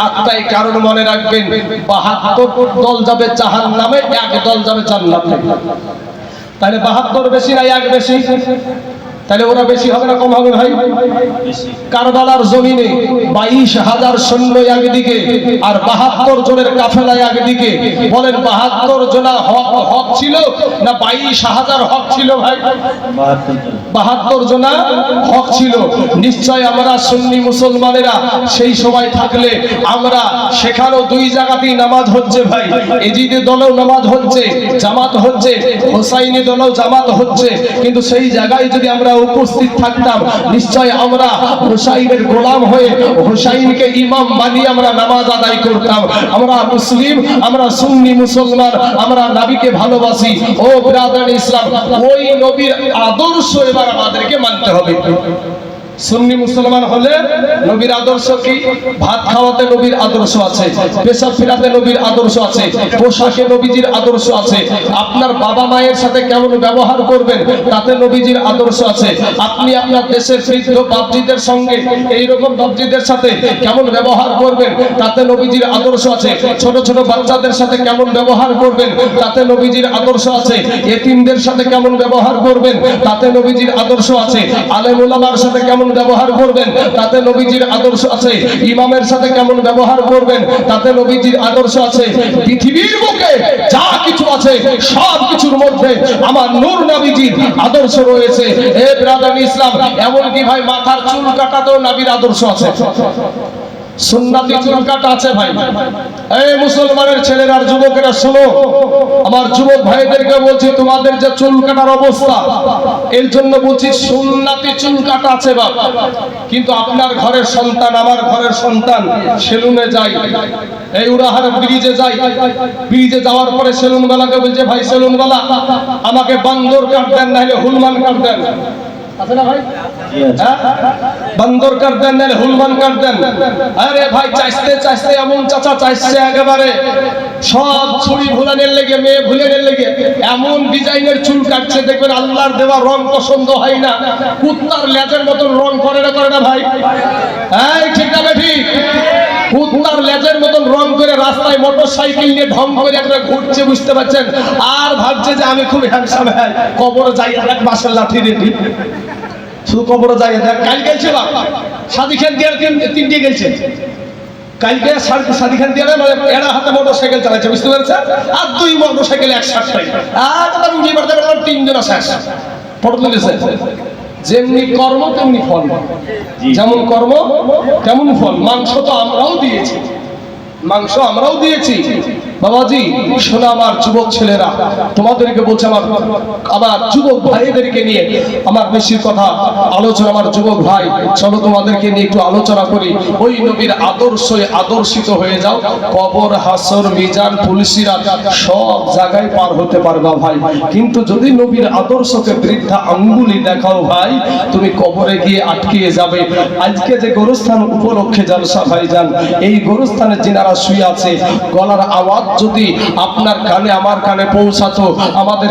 একটাই কারণ মনে রাখবেন, ৭২ দল যাবে জাহান্নামে, এক দল যাবে জান্নাতে। তাহলে ৭২ বেশি না এক বেশি? তাহলে ওরা বেশি হবে না কম হবে ভাই? কারবালার জমিনে ২২,০০০ সৈন্য একদিকে আর ৭২ জনের কাফেলা একদিকে। বলেন ৭২ জনা হক ছিল না ২২,০০০ হক ছিল ভাই? ৭২ জনা হক ছিল। নিশ্চয় আমরা সুন্নি মুসলমানেরা সেই সময় থাকলে আমরা সেখানেও দুই জায়গাতেই নামাজ হচ্ছে ভাই। এজিদে দলেও নামাজ হচ্ছে, জামাত হচ্ছে, হোসাইনি দলেও জামাত হচ্ছে। কিন্তু সেই জায়গায় যদি আমরা উপস্থিত থাকতাম, নিশ্চয় আমরা হুসাইনের গোলাম হয়ে হুসাইনকে ইমাম বানিয়ে আমরা নামাজ আদায় করতাম। আমরা মুসলিম, আমরা সুন্নি মুসলমান, আমরা নবীকে ভালোবাসি। ও ব্রাদার ইসলাম, ওই নবীর আদর্শ এবার আমাদেরকে মানতে হবে। সুন্নি মুসলমান হলে নবীর আদর্শ কি? ভাত খাওয়াতে নবীর আদর্শ আছে, পেশাব ফেরাতে নবীর আদর্শ আছে, পোশাকে নবীজির আদর্শ আছে, আপনার বাবা মায়ের সাথে কেমন ব্যবহার করবেন তাতে নবীজির আদর্শ আছে, আপনি আপনার দেশের বৃদ্ধ বাপজিদের সঙ্গে এইরকম বাপজিদের সাথে কেমন ব্যবহার করবেন তাতে নবীজির আদর্শ আছে, ছোট ছোট বাচ্চাদের সাথে কেমন ব্যবহার করবেন তাতে নবীজির আদর্শ আছে, এতিমদের সাথে কেমন ব্যবহার করবেন তাতে নবীজির আদর্শ আছে, আলেম ওলামার সাথে কেমন ব্যবহার করবেন তাতে নবীজির আদর্শ আছে, ইমামের সাথে কেমন ব্যবহার করবেন তাতে নবীজির আদর্শ আছে। পৃথিবীর বুকে যা কিছু আছে সব কিছুর মধ্যে আমার নূর নবীজির আদর্শ রয়েছে। হে ব্রাদার ইসলাম, এমন কি ভাই মাথার চুল কাটাতেও নবীর আদর্শ আছে, সুন্নতি চুল কাটা আছে ভাই। এই মুসলমানের ছেলেরা আর যুবকেরা শোনো, আমার যুবক ভাইদেরকে বলছি, তোমাদের যে চুল কাটার অবস্থা এর জন্য বলছি সুন্নতি চুল কাটা আছে বাপ। কিন্তু আপনার ঘরের সন্তান, আমার ঘরের সন্তান সেলুনে যায়, এই উড়াহার ব্রিজে যায়, ব্রিজে যাওয়ার পরে সেলুন ওয়ালাকে বলছে, ভাই সেলুন ওয়ালা আমাকে বান্দর কাট দেন, নাহলে হুলমান কাট দেন। আছে না ভাই? বান্দর কাট দেন নাহলে হুলমান কাট দেন। আরে ভাই চাইতে চাইতে এমন চাচা চাইছে একেবারে সব ছুরি ভুলানের লেগে, মেয়ে ভুলানের লেগে এমন ডিজাইনের চুল কাটছে, দেখবেন আল্লাহর দেওয়া রং পছন্দ হয় না, কুত্তার লেজের মতন রং করে না ভাই? এই ঠিক না ঠিক? কুত্তার লেজের মতন রং করে রাস্তায় মোটরসাইকেল নিয়ে ঢং করে একটা ঘুরছে, বুঝতে পারছেন? আর ভাবছে যে আমি খুব হ্যান্ডসাম। হ্যাঁ, কবরে যাই এক বাসের লাঠি রেডি, শুধু কবরে যাই। কাল গেছে বা সাদি খান দিয়ে তিনটে গেছে, কালকে সাদি খান দিয়ে মানে এরা হাতে মোটরসাইকেল চালাচ্ছে, বুঝতে পেরেছে? আর দুই মোটরসাইকেল একসাথে, আর উঠে পারতে তিনজন শেষ ফটো তুলেছে। যেমনি কর্ম তেমনি ফল, যেমন কর্ম তেমন ফল। মাংস তো আমরাও দিয়েছি, মাংস আমরাও দিয়েছি বাবাজি। শোনো আমার যুবক ছেলেরা, তোমাদেরকে বলছে, আমার যুবক ভাইদেরকে নিয়ে আমার বেশি কথা আলোচনা। আমার যুবক ভাই, চলো তোমাদেরকে নিয়ে একটু আলোচনা করি। ওই নবীর আদর্শে আদর্শিত হয়ে যাও, কবর, হাসর, মিজান, পুলিশিরা সব জায়গায় পার হতে পারবা ভাই। কিন্তু যদি নবীর আদর্শকে বৃদ্ধা আঙ্গুলি দেখাও ভাই, তুমি কবরে গিয়ে আটকে যাবে। আজকে যে গোরস্থান উপলক্ষে জালসা ভাইজান, এই গোরস্থানে যিনারা শুয়ে আছে, গলার আওয়াজ যদি আপনার কানে আমার কানে পৌঁছাতো, আমাদের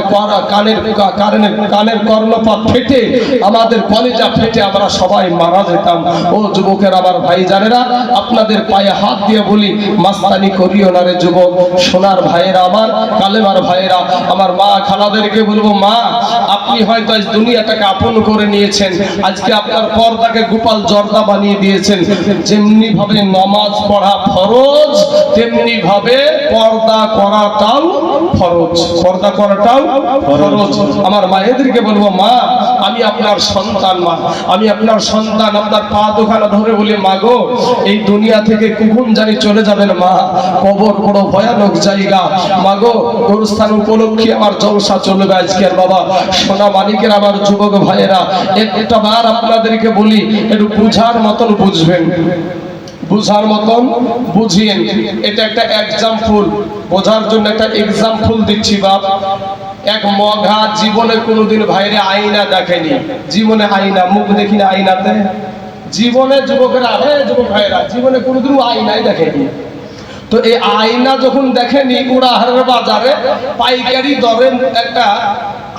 কানের কর্ণপাত ফেটে, আমাদের কলিজা ফেটে আমরা সবাই মারা যেতাম। ও যুবকের আমার ভাই জানেরা, আপনাদের পায়ে হাত দিয়ে বলি, মাস্তানি করিও না রে যুবক। সোনার ভাইয়েরা আমার, কালেমার ভাইয়েরা আমার, মা খালাদেরকে বলবো, মা আপনি হয়তো আজ দুনিয়াটাকে আপন করে নিয়েছেন, আজকে আপনার পর্দাকে গোপাল জর্দা বানিয়ে দিয়েছেন। যেমনি ভাবে নামাজ পড়া ফরজ, তেমনি ভাবে পর্দা করাটাও ফরজ, পর্দা করাটাও ফরজ। আমার মায়েদেরকে বলবো, মা আমি আপনার সন্তান, মা আমি আপনার সন্তান, আপনার পা দুখানা ধরে বলি, মা গো এই দুনিয়া থেকে কখন জানি চলে যাবেন মা, কবর বড় ভয়ানক জায়গা, মা গো গোরস্থান উপলক্ষে আমার জলসা চলবে আজকে। আর বাবা সোনা মানিকের আমার যুবক ভাইয়েরা, একটা বার আপনাদেরকে বলি, একটু বুঝার মতন বুঝবেন, বুঝার মতন বুঝিয়েন। এটা একটা এক্সাম্পল, বোঝার জন্য একটা এক্সাম্পল দিচ্ছি। বাপ এক মঘা জীবনে কোনোদিন ভাইরে আয়না দেখেনি, জীবনে আয়না মুখ দেখিনি আয়নাতে, জীবনে যুবকেরা, যুবক ভাইরা জীবনে কোনোদিন আয়নাই দেখেনি। তো এই আয়না যখন দেখেনি, উড়াহারের বাজারে পাইকারি দরে একটা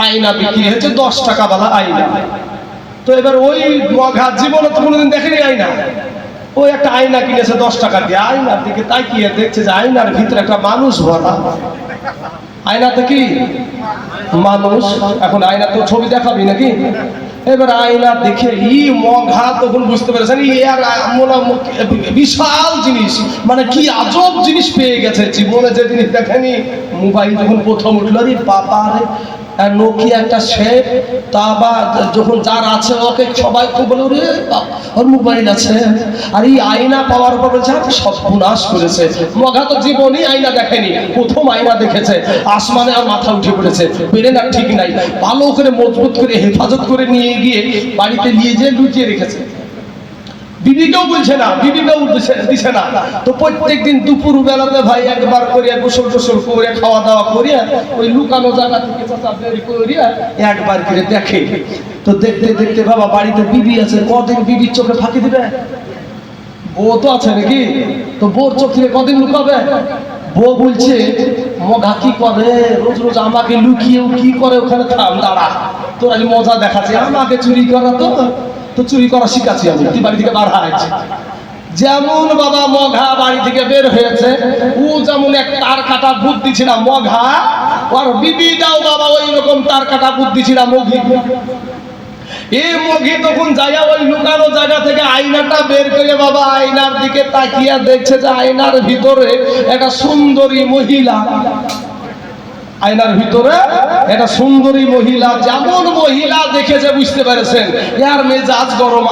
আয়না বিক্রি হয়েছে, 10 টাকা বালা আয়না। তো এবার ওই মঘা জীবনে তো কোনোদিন দেখেনি আয়না, ওই একটা আয়না কিনেছে 10 টাকা দিয়ে, আয়নার দিকে তাকিয়ে দেখছে যে আয়নার ভিতরে একটা মানুষ ভরা। আয়নাতে কি মানুষ, এখন আয়না তো ছবি দেখাবি নাকি, এবার আয়না দেখে মঘা তখন বুঝতে পেরেছেন বিশাল জিনিস, মানে কি আজব জিনিস পেয়ে গেছে, জীবনে যে জিনিস দেখেনি। মোবাইল যখন প্রথম উঠলো, রে বাবা রে নোকিয়া একটা সেট, তা বা যখন যার আছে ওকে সবাই বলে রে ওর মোবাইল আছে, আর এই আয়না পাওয়ার পর বলছে সর্বনাশ করেছে। মঘা তো জীবনই আয়না দেখেনি, প্রথম আয়না দেখেছে, আসমানে আর মাথা উঠে পড়েছে, বেড়ে না ঠিক নাই, ভালো করে মজবুত করে হেফাজত করে নিয়ে গিয়ে বাড়িতে নিয়ে যেয়ে লুকিয়ে রেখেছে। বিবিকেও বলছে না, বিবিকেও দিছে না। তো প্রত্যেকদিন দুপুর বেলাতে ভাই একবার করিয়া গোসল টোসল করে খাওয়া দাওয়া করিয়া ওই লুকানো জায়গা থেকে চাচা বের করিয়া একবার করে দেখে। তো দেখতে দেখতে বাবা বাড়িতে বিবি আছে, কদিন বিবির চোখে ফাঁকি দিবে, বউ তো আছে নাকি, তো বউর চোখ থেকে কদিন লুকাবে। বউ বলছে, মঘা কি করে রোজ রোজ আমাকে লুকিয়েও কি করে, ওখানে থাম দাঁড়া, তোর আজ মজা দেখাচ্ছে, আমাকে চুরি করা, তো চুরি করা শিখাচ্ছি আমি, তুই বাড়ি থেকে বার হয়েছে। যেমন বাবা মঘা বাড়ি থেকে বের হয়েছে, ও যেমন এক তার কাটা বুদ্ধি ছিল মঘা, আর বিবিটাও বাবা ওই রকম তার কাটা বুদ্ধি ছিল মঘি। এই মঘি তখন যাইয়া ওই লুকানো জায়গা থেকে আয়নাটা বের করে বাবা আয়নার দিকে তাকিয়া দেখছে যে আয়নার ভিতরে একটা সুন্দরী মহিলা, আয়নার ভিতরে একটা সুন্দরী মহিলা। যেমন মহিলা দেখেছে বুঝতে পেরেছেন ইয়ার মেজাজ গরম,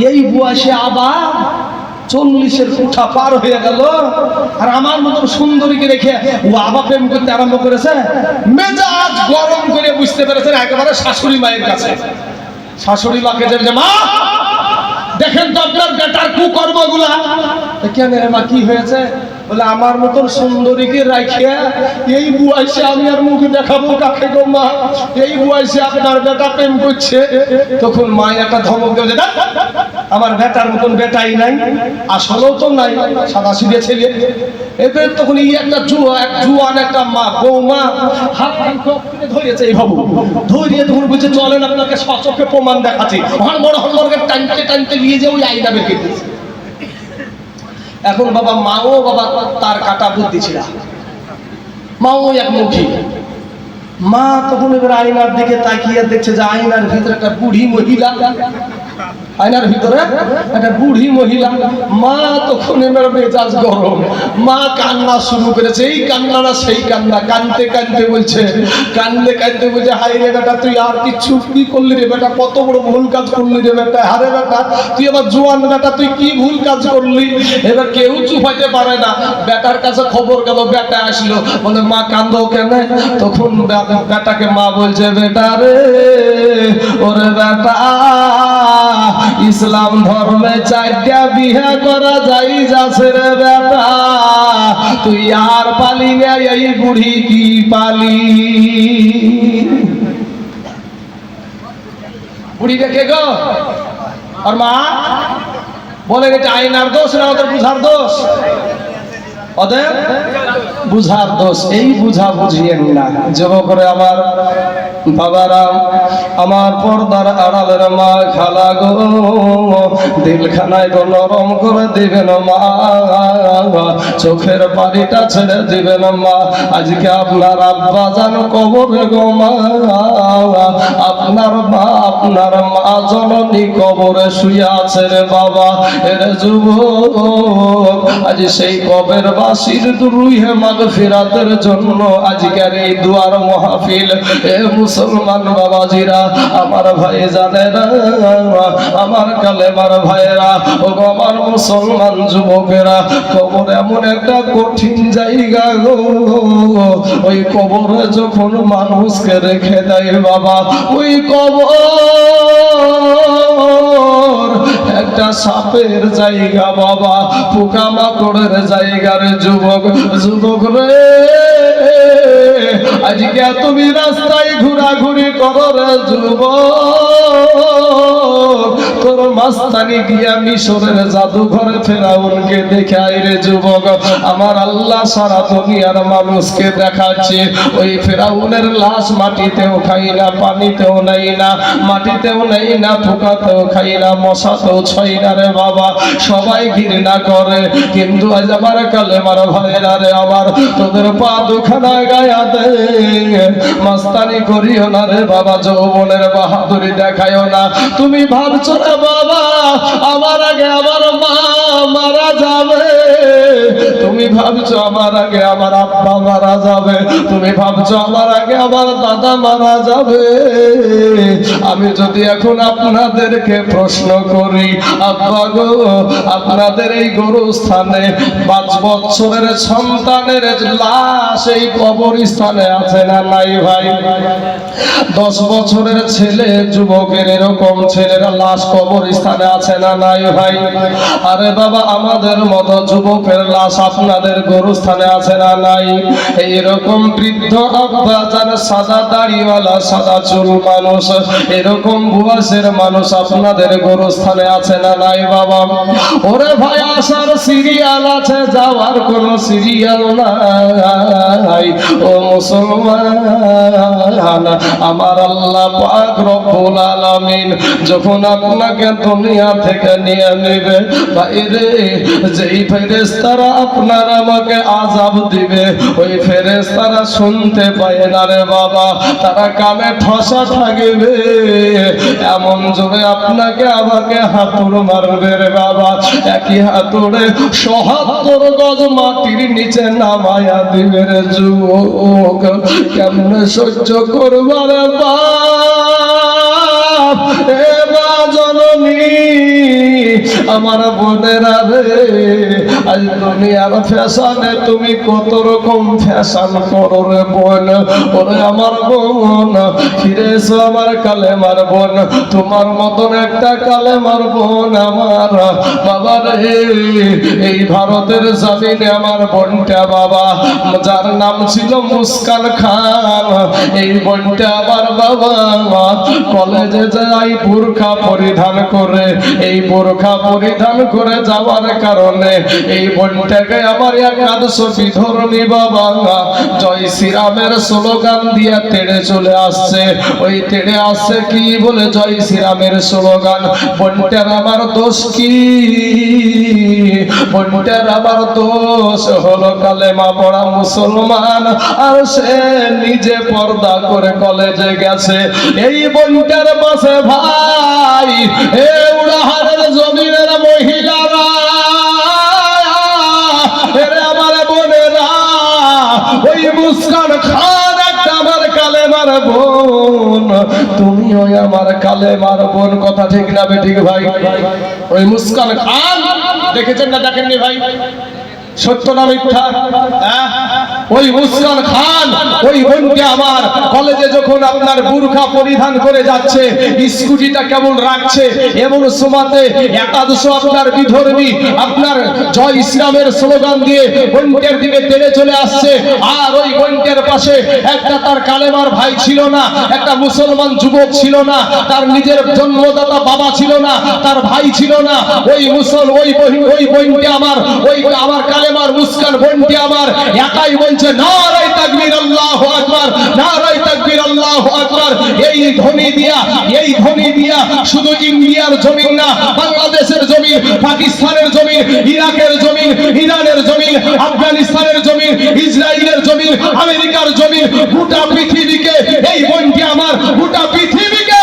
এই বয়সে আবার 40-এর উঠা পার হয়ে গেল, আর আমার মতন সুন্দরীকে রেখে ও আবার প্রেম করতে আরম্ভ করেছে। মেজাজ গরম করে বুঝতে পেরেছেন একেবারে শাশুড়ি মায়ের কাছে, শাশুড়ি মাকে যে মা দেখেন তো আপনার বেটার কুকর্মগুলা। কেন রে মা কি হয়েছে? বলে আমার মতন সুন্দরীকে রাখিয়া এই বয়সে আমি আর মুখ দেখাবো কাকে গো মা, এই বয়সে আপনার বেটা প্রেম করছে। তখন মা একটা ধমক দেবে, আমার বেটার মতন বেটাই নাই, আসলেও তো নাই, সাদা সিধে ছেলে। এবার তখন এই একটা জুয়ান একটা মা বৌমা হাত ধরেছে, এই ভাবু ধরিয়ে তখন বলছে চলেন আপনাকে সচক্ষে প্রমাণ দেখাচ্ছি, হড়বড়কে টানতে টানতে নিয়ে যে ওই আইনা বেঁকে দিয়েছে। এখন বাবা মাও বাবা তার কাটা বুদ্ধি ছিল, মাও একমুখী। মা তখন এবার আয়নার দিকে তাকিয়ে দেখছে যে আয়নার ভিতরে একটা বুড়ি মহিলা, আয়নার ভিতরে একটা বুড়ি মহিলা। মা তখন এবার মেজাজ গরম, মা কান্না শুরু করেছে, এই কান্না না সেই কান্না, কানতে কানতে বলছে, কানতে কানতে বলছে হাই রে বেটা তুই আর কিচ্ছু কি করলি রে বেটা, কত বড় ভুল কাজ করলি রে বেটা, হারে বেটা তুই আবার জোয়ান বেটা তুই কি ভুল কাজ করলি। এবার কেউ চুপাইতে পারে না, বেটার কাছে খবর গেল, বেটা আসলো, বলে মা কান্দো কেন? তখন বেটাকে মা বলছে বেটা রে, ওরে বেটা ইসলাম ধর্মে 4টা বিয়ে করা যাই যাচ্ছে রে বেটা, তুই আর পালি না, এই বুড়ি কি পালি। বুড়ি দেখে গো আর মা বলেন এটা আইনার দোষ না ওদের বুঝার দোষ? ওদের বুঝার দোষ, এই বুঝা বুঝিয়েন না। যুবকরে আমার, বাবারা আমার, পর্দার আড়ালের মা খালা গো, দিলখানায় গো নরম করে দিবেন মা, চোখের পানিটা ছেড়ে দিবেন মা। আজকে আপনার আব্বা জান কবরে গো মা, আপনার মা, আপনার মা জননী কবরে শুয়ে আছে রে বাবা। এর যুবক, আজ সেই কবর বাসীর রুহে মাগফিরাতের জন্য আজকের এই দুয়ার মাহফিল। এ মুসলমান বাবাজিরা, আমার ভাই জানেরা, আমার কালেমার ভাইয়েরা, ও আমার মুসলমান যুবকেরা, কবর এমন একটা কঠিন জায়গা গো। ওই কবরে যখন মানুষকে রেখে দেয় বাবা, ওই কবর একটা সাপের জায়গা বাবা, পোকামাকড়ের জায়গা রে যুবক। যুবক রে, আজকে তুমি রাস্তায় ঘোরাঘুরি করো রে যুবক, তোর মাস্তানি গিয়া মিশরের জাদুঘরে ফেরাউনকে দেখাই রে যুবক। আমার আল্লাহ সারা দুনিয়ার মানুষকে দেখাচ্ছে, ওই ফেরাউনের লাশ মাটিতেও খাই না, পানিতেও নাই না, মাটিতেও নেই না, পোকাতেও খাই না, মশাতেও ছয় না রে বাবা, সবাই ঘৃণা করে। কিন্তু আজ আমার কালেমার ভাইরা রে আমার, তোদের পা দুখানা গায়া দে, মাস্তানি করিও না রে বাবা, যৌবনের বাহাদুরি দেখায়ও না। তুমি ভাবছো না বাবা আমার আগে আমার মা মারা যাবে, তুমি ভাবছো আমার আগে আমার আব্বা মারা যাবে, তুমি ভাবছো আমার আগে আমার দাদা মারা যাবে। আমি যদি এখন আপনাদেরকে প্রশ্ন করি, আব্বা গো, আপনাদের এই গরুস্থানে 5 বছরের সন্তানের লাশ এই কবরস্থানে আছে না নাই ভাই? 10 বছরের ছেলে যুবকের এরকম ছেলেরা লাশ কবরস্থানে আছে না নাই ভাই? আরে বাবা, আমাদের মতো যুবকের লাশ আপনাদের গরুস্থানে আছে না নাই? এইরকম বৃদ্ধ আব্বা যান, সাদা দাড়িওয়ালা, সাদা চুল মানুষ, এরকম বয়সের মানুষ আপনাদের গরুস্থানে আছে না নাই বাবা? ওরে ভাই, আসার সিরিয়াল আছে, যাওয়ার কোন সিরিয়াল নাই। ও মুসলমান, আমার আল্লাহ পাক রব্বুল আলামিন যখন আপনাকে দুনিয়া থেকে নিয়ে নেবে বাইরে, যেই ফেরেশতারা আপনার আমাকে আযাব দিবে, ওই ফেরেশতারা শুনতে পায় না রে বাবা, তারা কানে ঠসা থাকবে, এমন জোরে আপনাকে আমাকে হাতুড় মারবে রে বাবা। একই হাতুড়ে ৭৭ গজ মাটির নিচে নামায়া দিবে রে যুবক। কেমনে সহ্য করবা রে বাপ, এ মা জননী, আমার বোনেরা রে, আজ দুনিয়ার ফ্যাশনে তুমি কত রকম ফ্যাশন করো রে বোন। ওরে আমার বোন, ফিরে এসো আমার কালেমার বোন, তোমার মতন একটা কালেমার বোন আমার বাবা রে। এই ভারতের জমিনে আমার বোনটা বাবা, যার নাম ছিল মুস্কান খান, এই বোনটা আমার বাবা কলেজে যাই বোরখা পরিধান করে, এই বোরখা পরিধান করে যাওয়ার কারণে এই বোনটাকে আমার একাদশ বিধর্মী বাবা জয় শ্রীরামের স্লোগান দিয়ে তেড়ে চলে আসছে। ওই তেড়ে আসছে কি বলে? জয় শ্রীরামের স্লোগান। বোনটার আমার দোষ কি? বোনটার আমার দোষ হলো কালেমা পড়া মুসলমান, আর সে নিজে পর্দা করে কলেজে গেছে। এই বোনটার পাশে ভাই, এ উড়াহারের জমিনের মহিলারা, এরে আমার বোনেরা, ওই মুস্কান খান একটা আমার কালেমার বোন, তুমি ওই আমার কালেমার বোন। কথা ঠিক না বেঠিক ভাই? ওই মুস্কান খান দেখেছেন না দেখেননি ভাই? সত্য না মিথ্যা? ওই মুস্কান খান ওই বোনকে আমার কলেজে যখন আপনার বুরখা পরিধান করে যাচ্ছে, স্কুটিটা কেমন রাখছে, এমন সময়তে একাদশ আপনার বিধর্মী আপনার জয় ইসলামের স্লোগান দিয়ে বোনটার দিকে তেড়ে চলে আসছে। আর ওই বোনটার পাশে একটা তার কালেমার ভাই ছিল না, একটা মুসলমান যুবক ছিল না, তার নিজের জন্মদাতা বাবা ছিল না, তার ভাই ছিল না। ওই বোনটা আমার, ওই আমার কালেমার মুস্কান বোনটি আমার একাই বলছে নারায়ে তাকবীর আল্লাহু আকবার, নারায়ে তাকবীর আল্লাহু আকবার। এই ধ্বনি দিয়া শুধু ইন্ডিয়ার জমিন না, বাংলাদেশের জমিন, পাকিস্তানের জমিন, ইরাকের জমিন, ইরানের জমিন, আফগানিস্তানের জমিন, ইসরায়েলের জমিন, আমেরিকার জমিন, গোটা পৃথিবীকে এই বোনটি আমার গোটা পৃথিবীকে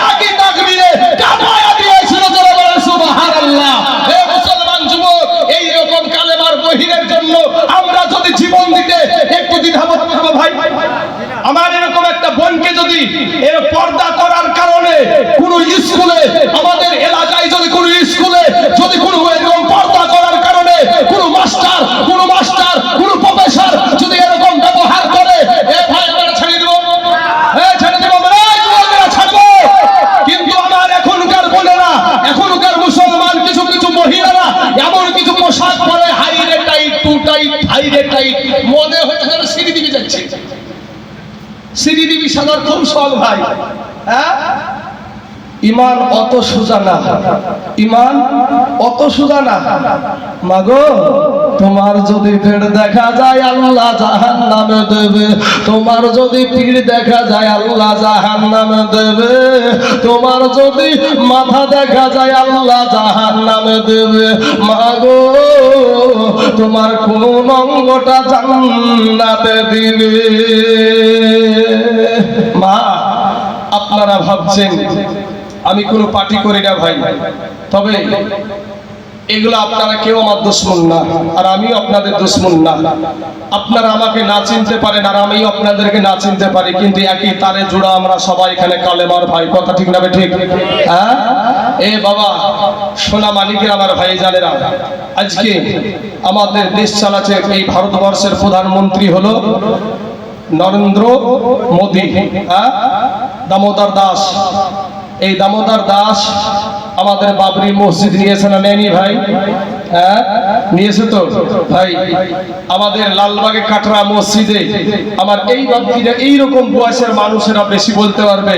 একই তাকবীরে কাঁপায়া দিয়েছিল। যারা বলেন সুবহানাল্লাহ। এই মুসলমান যুবক, এই রকম কালেমার বহিরের জন্য আমরা যদি জীবন দিতে একটু দ্বিধাবোধ করব ভাই, আমার এরকম একটা বোনকে যদি এর পর্দা করার কারণে কোন স্কুলে, আমাদের এলাকায় যদি কোন স্কুলে যদি কোন এরকম পর্দা করার কারণে কোন মাস্টার, কোন প্রফেসর যদি এরকম ব্যবহার করে, এ ভাই আমরা ছেড়ে দেব, ছেড়ে দেব, আমরা ছাড়বো। কিন্তু আমার এখনকার বোনেরা, এখনকার মুসলমান কিছু কিছু মহিলারা এমন কিছু পোশাক পরে, হাই রে টাইট, টু টাইট, হাই রে টাইট, মনে হচ্ছে যেন সিঁড়ি দিবি যাচ্ছে। সিঁড়ি দিবি সাদার কৌশল ভাই। হ্যাঁ, ইমান অত সোজা না, ইমান অত সোজা না। মাগো, তোমার যদি পেট দেখা যায় আল্লাহ জাহান্নামে দেবে, তোমার যদি পিঠ দেখা যায় আল্লাহ জাহান্নামে দেবে, তোমার যদি মাথা দেখা যায় আল্লাহ জাহান্নামে দেবে। মাগো, তোমার কোন অঙ্গটা জান্নাতে দিবে। মা, আপনারা ভাবছেন আমি কোনো পার্টি করি না ভাই, তবে এগুলো আপনারা কেউ আমার দুশমন না, আর আমিও আপনাদের দুশমন না। আপনারা আমাকে না চিনতে পারেন, আর আমিও আপনাদেরকে না চিনতে পারি, কিন্তু একই তারে জোড়া আমরা সবাই এখানে কালেমার ভাই। কথা ঠিক না ঠিক? হ্যাঁ, এ বাবা, সোনা মালিকের আমার ভাই জানেরা, আজকে আমাদের দেশ চালাচ্ছে এই ভারতবর্ষের প্রধানমন্ত্রী হলো নরেন্দ্র মোদী। দামোদর দাস, এই দামোদর দাস আমাদের বাবরি মসজিদ নিয়েছে না নেয়নি ভাই? হ্যাঁ, নিয়েছে তো ভাই। আমাদের লালবাগে কাটরা মসজিদে আমার এই বাবরিরা, এইরকম বয়সের মানুষেরা বেশি বলতে পারবে,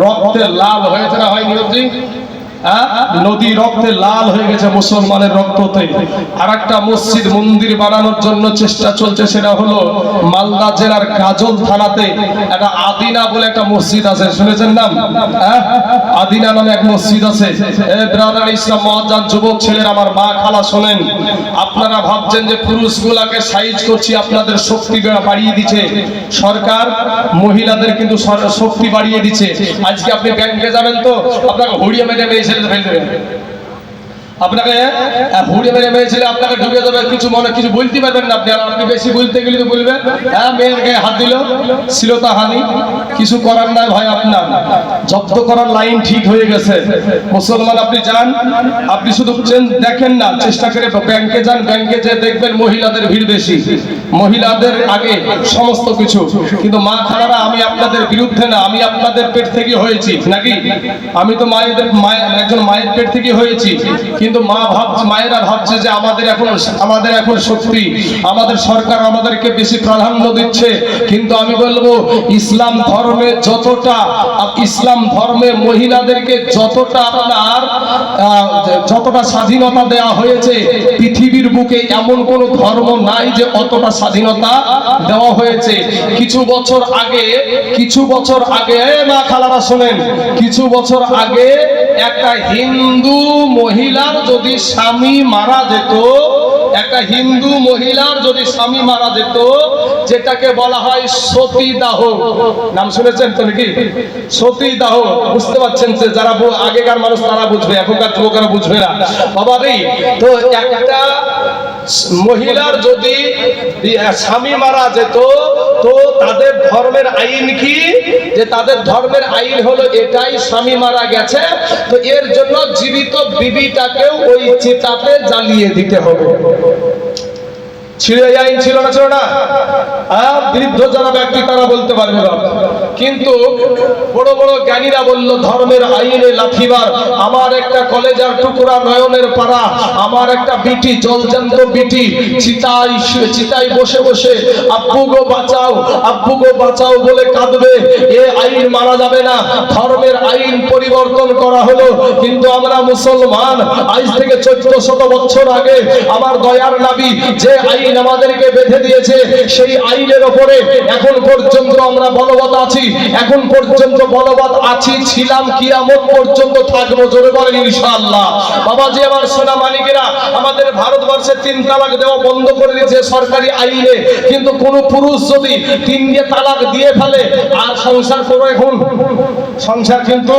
রক্তে লাল হয়েছে না হয়নি? নদী রক্তে লাল হয়ে গেছে মুসলমানের রক্ততে। আর একটা মসজিদ মন্দির বানানোর জন্য চেষ্টা চলছে, সেটা হলো মালদা জেলার কাজল থানাতে একটা আদিনা বলে একটা মসজিদ আছে, শুনেছেন নাম? আদিনা নামে এক মসজিদ আছে। ব্রাদার ইসলাম মহাজান যুবক ছেলের আমার মা খালা শোনেন, আপনারা ভাবছেন যে পুরুষগুলাকে সাইজ করছি, আপনাদের শক্তি বাড়িয়ে দিচ্ছে সরকার, মহিলাদের কিন্তু শক্তি বাড়িয়ে দিচ্ছে। আজকে আপনি ব্যাংকে যাবেন তো আপনাকে হড়িয়ে মেরে আপনাকে হুড়ে মেরে মেরেছিল, আপনাকে ঢুকে দেবে, কিছু বলতে পারবেন না আপনি। আর আপনি বেশি বলতে গেলে তো বলবেন হ্যাঁ মেয়ের গায়ে হাত দিল, শ্লীলতা হানি, কিছু করার নাই ভাই। আপনার জব্দ করার লাইন ঠিক হয়ে গেছে। মুসলমান আপনি যান, আপনি শুধু দেখেন না, চেষ্টা করে ব্যাংকে যান, ব্যাংকে যেয়ে দেখবেন মহিলাদের ভিড় বেশি, মহিলাদের আগে সমস্ত কিছু। কিন্তু মা খালারা, আমি আপনাদের বিরুদ্ধে না, আমি আপনাদের পেট থেকে হয়েছি নাকি? আমি তো একজন মায়ের পেট থেকে হয়েছি, কিন্তু মায়েরা ভাবছে যে আমাদের এখন শক্তি, আমাদের সরকার আমাদেরকে বেশি প্রাধান্য দিচ্ছে। কিন্তু আমি বলবো, ইসলাম ধর্মে মহিলাদেরকে যতটা স্বাধীনতা দেওয়া হয়েছে, পৃথিবীর বুকে এমন কোন ধর্ম নাই যে অতটা স্বাধীনতা দেওয়া হয়েছে। কিছু বছর আগে মা খালারা শোনেন, কিছু বছর আগে একটা হিন্দু মহিলার যদি স্বামী মারা যেত, যেটাকে বলা হয় সতীদাহ, নাম শুনেছেন তো নাকি? সতীদাহ, বুঝতে পারছেন? যারা আগেকার মানুষ তারা বুঝবে, এখনকার যুবকেরা বুঝবে না বাবা রে। তো একটা মহিলার যদি স্বামী মারা যেত, তো তাদের ধর্মের আইন কি? যে তাদের ধর্মের আইন হলো এটাই, স্বামী মারা গেছে তো এর জন্য জীবিত বিবিটাকেও ওই চিতাতে জ্বালিয়ে দিতে হবে। ছিল না? বৃদ্ধ যারা ব্যক্তি তারা বলতে পারবে। কিন্তু বড় বড় জ্ঞানীরা বলল ধর্মের আইনে লাথিবার। আমার একটা কলেজার টুকরা নয়নের পাড়া, আমার একটা বিটি, জলজান্ত বিটি চিতায় বসে বসে আব্বু গো বাঁচাও, আব্বু গো বাঁচাও বলে কাঁদবে। এ আইন মানা যাবে না, ধর্মের আইন পরিবর্তন করা হলো। কিন্তু আমরা মুসলমান, আজ থেকে 1400 বছর আগে আমার দয়ার নবী যে আইন আমাদেরকে বেঁধে দিয়েছে, সেই আইনের ওপরে এখন পর্যন্ত আমরা বলবৎ আছি, এখন পর্যন্ত বলবৎ আছি, ছিলাম, কিয়ামত পর্যন্ত থাকবো। জোরে বলেন ইনশাআল্লাহ। বাবাজি আমার সোনা মানিকেরা, আমাদের ভারতবর্ষে 3 তালাক দেওয়া বন্ধ করে দিয়েছে সরকারি আইনে। কিন্তু কোন পুরুষ যদি 3 দিয়ে তালাক দিয়ে ফেলে আর সংসার করে, এখন সংসার কিন্তু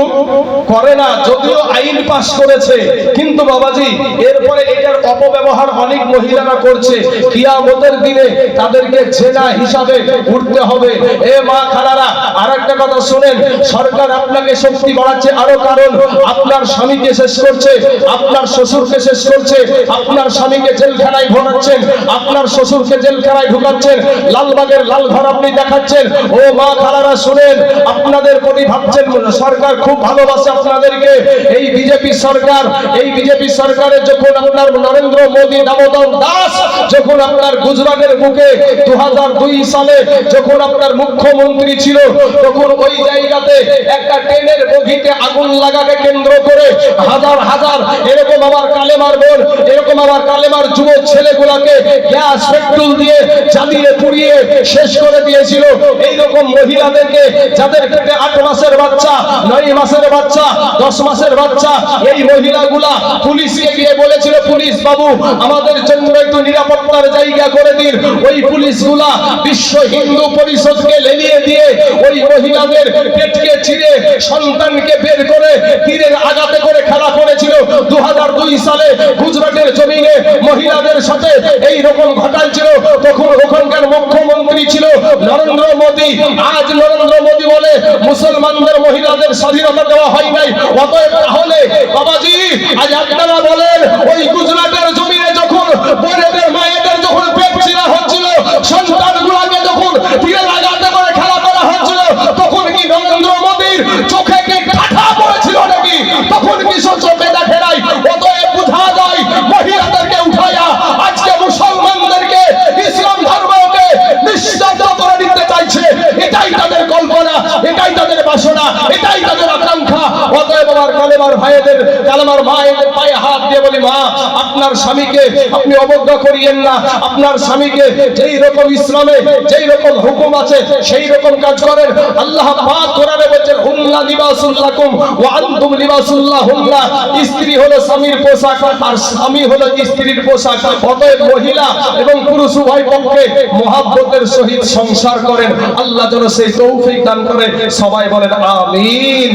করে না, যদিও আইন পাস করেছে। কিন্তু বাবাজি এরপরে এটার অপব্যবহার অনেক মহিলারা করছে। কিয়ামতের দিনে তাদেরকে জেনা হিসাবে উঠতে হবে। এ মা খালারা, আর একটা কথা শুনেন, সরকার আপনাকে শক্তি বাড়াচ্ছে আরো, কারণ আপনার স্বামীকে শেষ করছে, আপনার শ্বশুরকে শেষ করছে, আপনার স্বামীকে জেলখানায় ভোগাচ্ছেন, আপনার শ্বশুরকে জেলখানায় ঢুকাচ্ছেন, লালবাগের লাল ঘর আপনি দেখাচ্ছেন। ও মা খালারা শুনেন, আপনাদের প্রতি ভাবছেন সরকার খুব ভালোবাসে আপনাদেরকে। এই বিজেপি সরকার, এই বিজেপি সরকারের যখন আপনার নরেন্দ্র মোদী, দামোদর দাস যখন আপনার গুজরাটের বুকে 2002 সালে যখন আপনার মুখ্যমন্ত্রী ছিল, তখন ওই জায়গাতে একটা ট্রেনের বগিতে আগুন লাগাকে কেন্দ্র করে হাজার হাজার এরকম আমার কালেমার বোন, এরকম আমার কালেমার যুব ছেলেগুলাকে গ্যাস পেট্রোল দিয়ে জ্বালিয়ে পুড়িয়ে শেষ করে দিয়েছিল। এইরকম মহিলাদেরকে, যাদের পেটে 8 মাসের বাচ্চা, 9 মাসের বাচ্চা, 10 মাসের বাচ্চা, এই মহিলাগুলা পুলিশকে গিয়ে বলেছিল, পুলিশ বাবু আমাদের জন্য একটু নিরাপত্তার জায়গা করে দিন। ওই পুলিশগুলা বিশ্ব হিন্দু পরিষদকে লেলিয়ে দিয়ে ওই মহিলাদের পেটকে চিরে সন্তানকে বের করে তীরের আঘাতে করে খেলা করেছিল। 2002 সালে গুজরাটের জমিনে মহিলাদের সাথে এই রকম ঘটাচ্ছিল। তখন ওখানকার মুখ্যমন্ত্রী ছিল নরেন্দ্র মোদী। আজ নরেন্দ্র মোদী বলে মুসলমানদের মহিলাদের স্বাধীনতা দেওয়া হয় নাই। অতএব তাহলে বাবাজি আজ আপনারা বলেন, ওই গুজরাটের জমিনে যখন বোনেদের মায়েদের যখন পেট চিরা হচ্ছিল, সন্তানগুলোকে যখন তীরের আঘাতে করে খেলা করা হচ্ছিল, তখন কি নরেন্দ্র মোদীর চোখে কি কাঁটা পড়েছিল নাকি? তখন কি চোখে দেখে নাই? অতএব বোঝা যায় মহিলাদেরকে উঠাইয়া আজকে মুসলমানদেরকে, ইসলাম ধর্মকে নিঃশব্দ করে দিতে চাইছে। এটাই তাদের কল্পনা, এটাই তাদের বাসনা, এটাই তাদের আকাঙ্ক্ষা। অতএব আমার কালেমার ভাইদের, কালেমার মায়েদের পায়ে হাত দিয়ে বলি, মা আপনার স্বামীকে আপনি অবজ্ঞা করিয়েন না। আপনার স্বামীকে যেই রকম ইসলামে যেই রকম হুকুম আছে সেই রকম কাজ করেন। আল্লাহ পাক কোরআনে বলেছেন, হুন্না লিবাসুল লাকুম ওয়া আনতুম লিবাসুল লাহুন্না। স্ত্রী হলো স্বামীর পোশাক আর স্বামী হলো স্ত্রীর পোশাক। অতএব মহিলা এবং পুরুষ উভয় পক্ষে মহব্বতের সহিত সংসার করেন। আল্লাহ যেন সেই তৌফিক দান করে। সবাই বলেন আমিন।